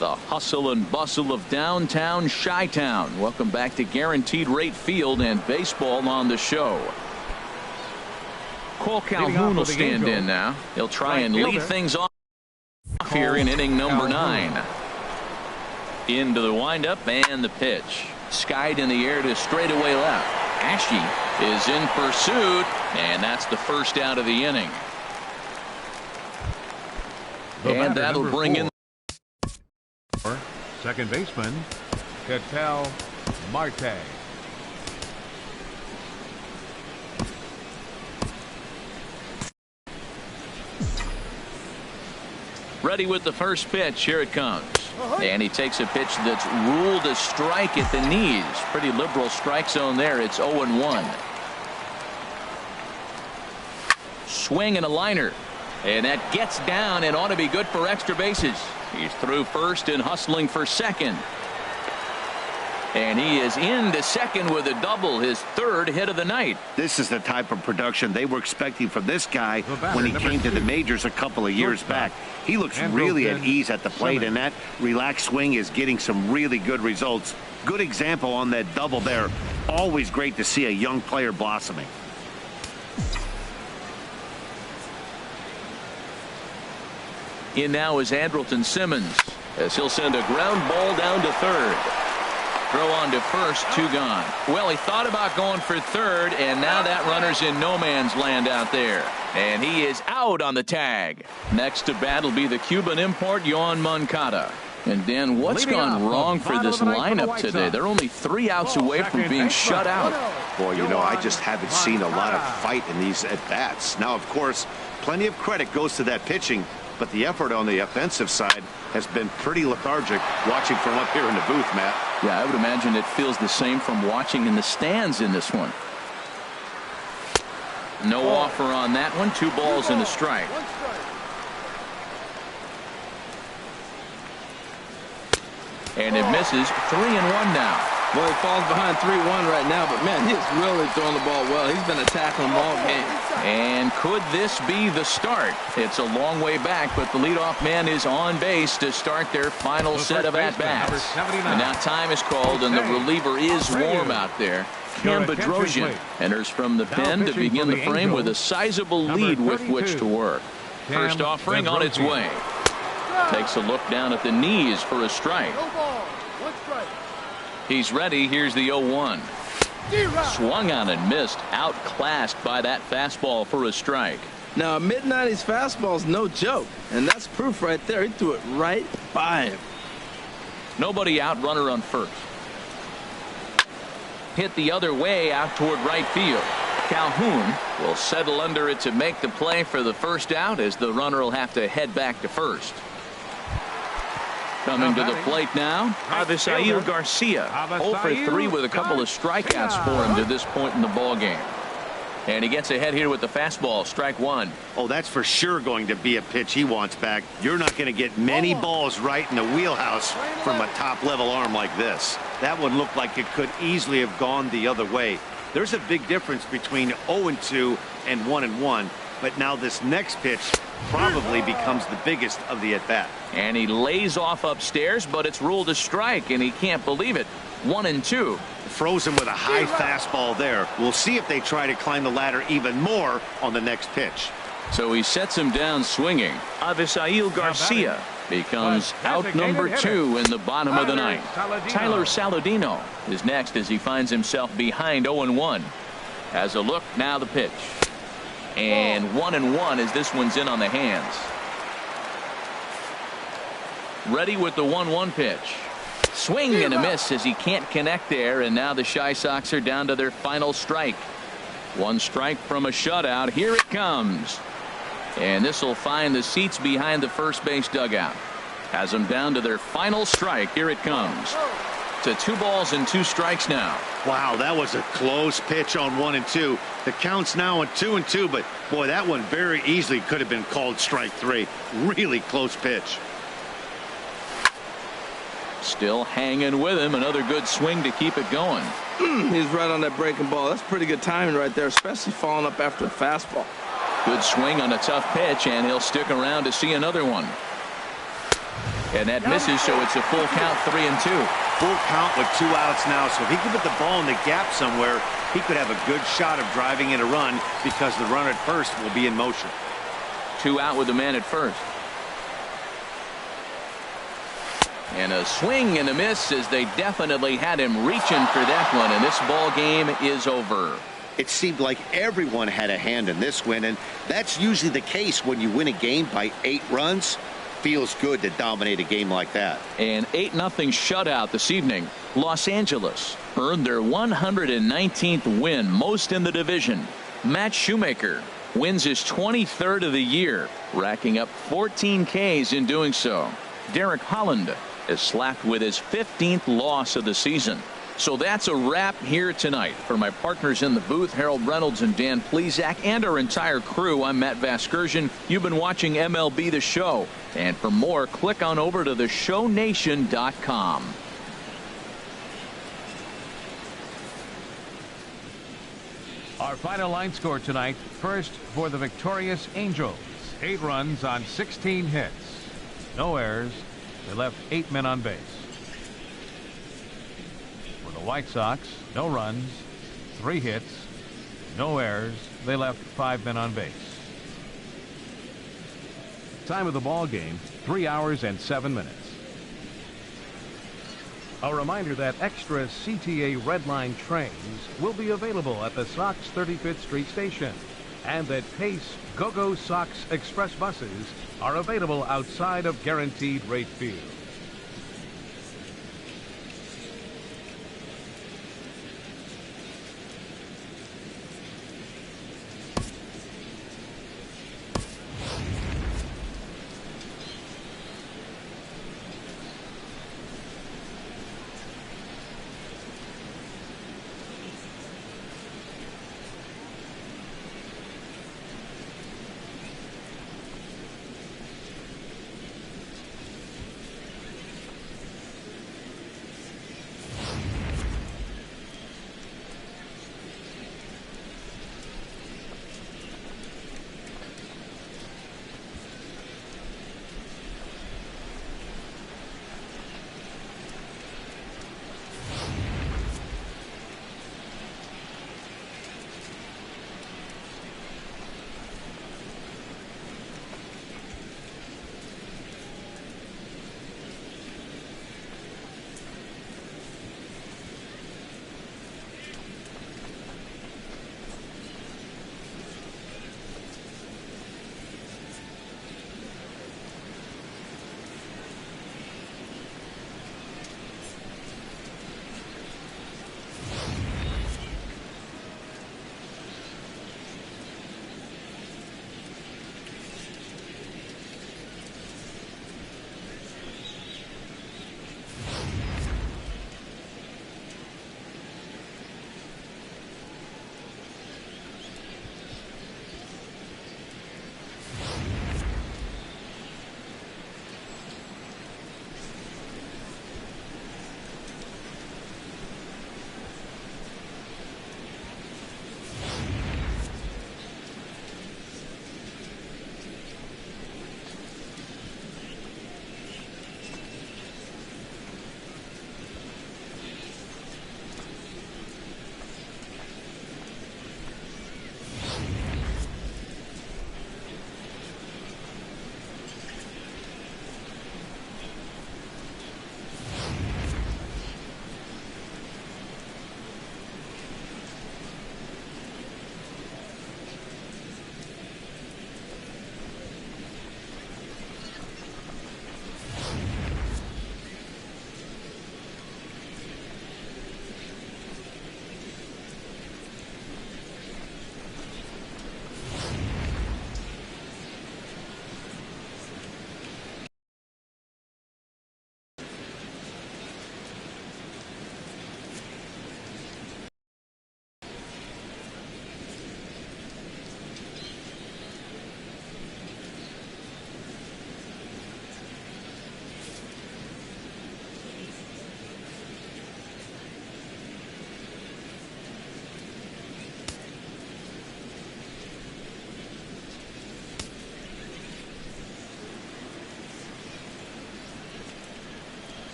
The hustle and bustle of downtown Chi-Town. Welcome back to Guaranteed Rate Field and baseball on the show. Cole Calhoun will stand in now. He'll try and lead things off here in inning number 9. Into the windup and the pitch. Skied in the air to straightaway left. Ashe is in pursuit, and that's the first out of the inning. And that'll bring in second baseman, Ketel Marte. Ready with the first pitch. Here it comes. And he takes a pitch that's ruled a strike at the knees. Pretty liberal strike zone there. It's 0-1. Swing and a liner. And that gets down and ought to be good for extra bases. He's through first and hustling for second. And he is into second with a double, his 3rd hit of the night. This is the type of production they were expecting from this guy when he came to the majors a couple of years back. He looks really at ease at the plate, and that relaxed swing is getting some really good results. Good example on that double there. Always great to see a young player blossoming. In now is Andrelton Simmons as he'll send a ground ball down to third. Throw on to first, 2 gone. Well, he thought about going for third, and now that runner's in no man's land out there. And he is out on the tag. Next to bat will be the Cuban import, Yoan Moncada. And Dan, what's gone wrong for this lineup today? They're only 3 outs away from being shut out. Boy, you know, I just haven't seen a lot of fight in these at-bats. Now, of course, plenty of credit goes to that pitching, but the effort on the offensive side has been pretty lethargic watching from up here in the booth, Matt. Yeah, I would imagine it feels the same from watching in the stands in this one. No offer on that one. 2 balls and a strike. And it misses. 3-1 now. Well, he falls behind 3-1 right now, but man, he's really throwing the ball well. He's been attacking them all game. And could this be the start? It's a long way back, but the leadoff man is on base to start their final set of at-bats. And now time is called, and the reliever is warm out there. Cam Bedrosian enters from the pen to begin the frame with a sizable lead with which to work. First offering on its way. Takes a look down at the knees for a strike. He's ready. Here's the 0-1. Swung on and missed. Outclassed by that fastball for a strike. Now, a mid-90s fastball is no joke, and that's proof right there. He threw it right by him. Nobody out, runner on first. Hit the other way out toward right field. Calhoun will settle under it to make the play for the first out, as the runner will have to head back to first. Coming to the plate now, Avisail Garcia. 0 for 3 with a couple of strikeouts for him to this point in the ball game. And he gets ahead here with the fastball. Strike 1. Oh, that's for sure going to be a pitch he wants back. You're not going to get many balls right in the wheelhouse from a top-level arm like this. That one looked like it could easily have gone the other way. There's a big difference between 0-2 and 1-1. But now this next pitch probably becomes the biggest of the at-bat. And he lays off upstairs, but it's ruled a strike, and he can't believe it. 1-2. Froze him with a high fastball there. We'll see if they try to climb the ladder even more on the next pitch. So he sets him down swinging. Avisail Garcia becomes out number 2 in the bottom of the ninth. Tyler Saladino is next as he finds himself behind 0-1. Has a look, now the pitch. And 1-1 as this one's in on the hands. Ready with the 1-1 pitch. Swing and a miss as he can't connect there, and now the Chi Sox are down to their final strike. 1 strike from a shutout. Here it comes. And this will find the seats behind the first base dugout. Has them down to their final strike. Here it comes. To 2 balls and 2 strikes now. Wow, that was a close pitch on 1-2. The count's now at 2-2, but boy, that one very easily could have been called strike 3. Really close pitch. Still hanging with him. Another good swing to keep it going. He's right on that breaking ball. That's pretty good timing right there, especially following up after a fastball. Good swing on a tough pitch, and he'll stick around to see another one. And that misses, so it's a full count, 3-2. Full count with 2 outs now, so if he could put the ball in the gap somewhere, he could have a good shot of driving in a run because the runner at first will be in motion. 2 out with the man at first. And a swing and a miss as they definitely had him reaching for that one, and this ball game is over. It seemed like everyone had a hand in this win, and that's usually the case when you win a game by 8 runs. Feels good to dominate a game like that. An 8-0 shutout this evening. Los Angeles earned their 119th win, most in the division. Matt Shoemaker wins his 23rd of the year, racking up 14 Ks in doing so. Derek Holland is slapped with his 15th loss of the season. So that's a wrap here tonight. For my partners in the booth, Harold Reynolds and Dan Plesac, and our entire crew, I'm Matt Vasgersian. You've been watching MLB The Show. And for more, click on over to theshownation.com. Our final line score tonight. First for the victorious Angels. 8 runs on 16 hits. No errors. They left 8 men on base. For the White Sox, no runs, 3 hits, no errors. They left 5 men on base. Time of the ball game, 3 hours and 7 minutes. A reminder that extra CTA Red Line trains will be available at the Sox 35th Street station, and that Pace Go-Go Sox Express buses are available outside of Guaranteed Rate Field.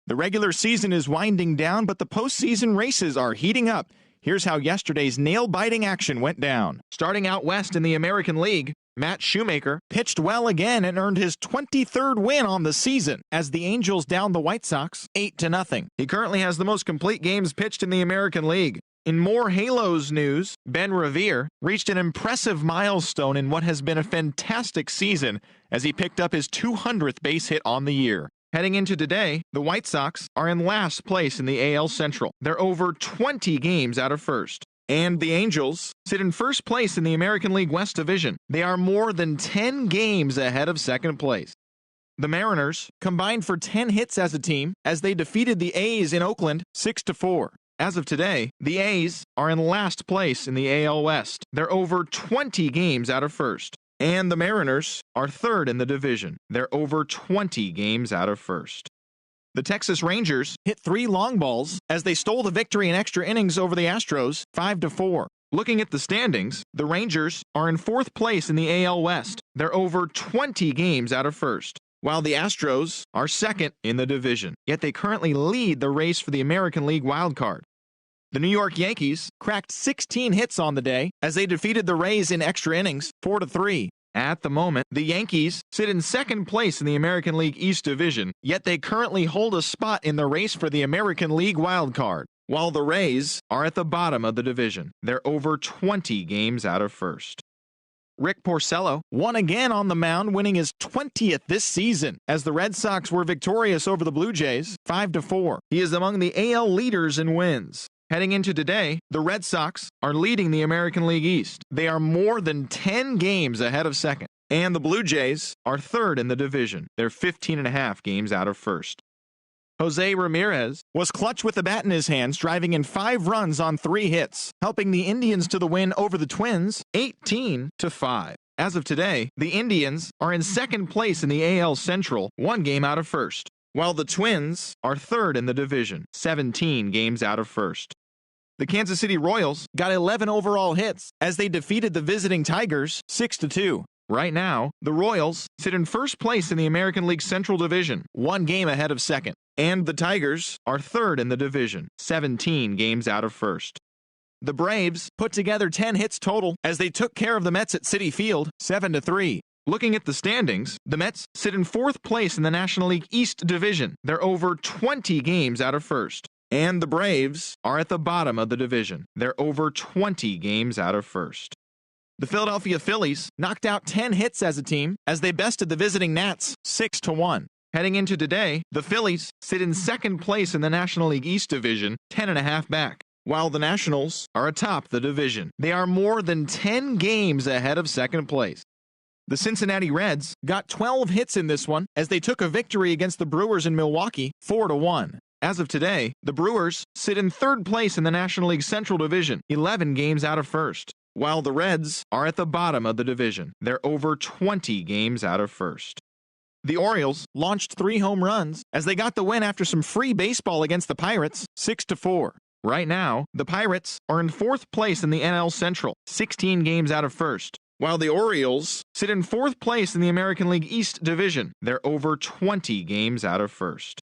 The regular season is winding down, but the postseason races are heating up. Here's how yesterday's nail-biting action went down. Starting out west in the American League, Matt Shoemaker pitched well again and earned his 23rd win on the season as the Angels downed the White Sox 8-0. He currently has the most complete games pitched in the American League. In more Halos news, Ben Revere reached an impressive milestone in what has been a fantastic season as he picked up his 200th base hit on the year. Heading into today, the White Sox are in last place in the AL Central. They're over 20 games out of first. And the Angels sit in first place in the American League West Division. They are more than 10 games ahead of second place. The Mariners combined for 10 hits as a team as they defeated the A's in Oakland 6-4. As of today, the A's are in last place in the AL West. They're over 20 games out of first. And the Mariners are third in the division. They're over 20 games out of first. The Texas Rangers hit 3 long balls as they stole the victory in extra innings over the Astros 5-4. Looking at the standings, the Rangers are in fourth place in the AL West. They're over 20 games out of first, while the Astros are second in the division. Yet they currently lead the race for the American League wildcard. The New York Yankees cracked 16 hits on the day as they defeated the Rays in extra innings 4-3. At the moment, the Yankees sit in second place in the American League East Division, yet they currently hold a spot in the race for the American League wild card, while the Rays are at the bottom of the division. They're over 20 games out of first. Rick Porcello won again on the mound, winning his 20th this season as the Red Sox were victorious over the Blue Jays 5-4. He is among the AL leaders in wins. Heading into today, the Red Sox are leading the American League East. They are more than 10 games ahead of second. And the Blue Jays are third in the division. They're 15.5 games out of first. Jose Ramirez was clutch with the bat in his hands, driving in 5 runs on 3 hits, helping the Indians to the win over the Twins 18-5. As of today, the Indians are in second place in the AL Central, 1 game out of first, while the Twins are third in the division, 17 games out of first. The Kansas City Royals got 11 overall hits as they defeated the visiting Tigers 6-2. Right now, the Royals sit in first place in the American League Central Division, 1 game ahead of second, and the Tigers are third in the division, 17 games out of first. The Braves put together 10 hits total as they took care of the Mets at Citi Field 7-3. Looking at the standings, the Mets sit in fourth place in the National League East Division. They're over 20 games out of first. And the Braves are at the bottom of the division. They're over 20 games out of first. The Philadelphia Phillies knocked out 10 hits as a team as they bested the visiting Nats 6-1. Heading into today, the Phillies sit in second place in the National League East Division, 10.5 back, while the Nationals are atop the division. They are more than 10 games ahead of second place. The Cincinnati Reds got 12 hits in this one as they took a victory against the Brewers in Milwaukee 4-1. As of today, the Brewers sit in third place in the National League Central Division, 11 games out of first, while the Reds are at the bottom of the division. They're over 20 games out of first. The Orioles launched 3 home runs as they got the win after some free baseball against the Pirates, 6-4. Right now, the Pirates are in fourth place in the NL Central, 16 games out of first, while the Orioles sit in fourth place in the American League East Division. They're over 20 games out of first.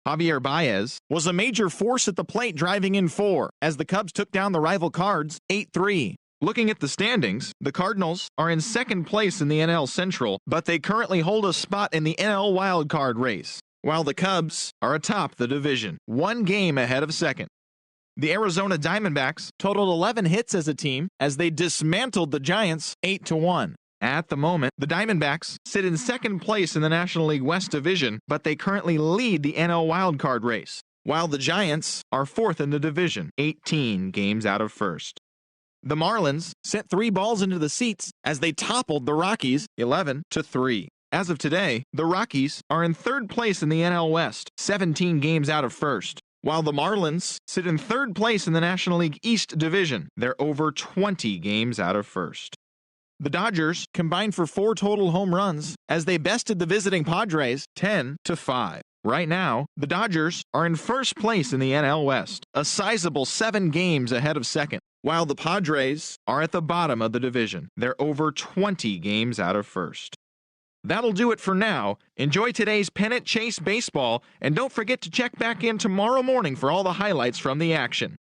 Javier Baez was a major force at the plate, driving in 4 as the Cubs took down the rival Cards 8-3. Looking at the standings, the Cardinals are in second place in the NL Central, but they currently hold a spot in the NL wildcard race, while the Cubs are atop the division, 1 game ahead of second. The Arizona Diamondbacks totaled 11 hits as a team as they dismantled the Giants 8-1. At the moment, the Diamondbacks sit in second place in the National League West Division, but they currently lead the NL wildcard race, while the Giants are fourth in the division, 18 games out of first. The Marlins sent 3 balls into the seats as they toppled the Rockies 11-3. As of today, the Rockies are in third place in the NL West, 17 games out of first, while the Marlins sit in third place in the National League East Division. They're over 20 games out of first. The Dodgers combined for 4 total home runs as they bested the visiting Padres 10-5. Right now, the Dodgers are in first place in the NL West, a sizable 7 games ahead of second, while the Padres are at the bottom of the division. They're over 20 games out of first. That'll do it for now. Enjoy today's Pennant Chase baseball, and don't forget to check back in tomorrow morning for all the highlights from the action.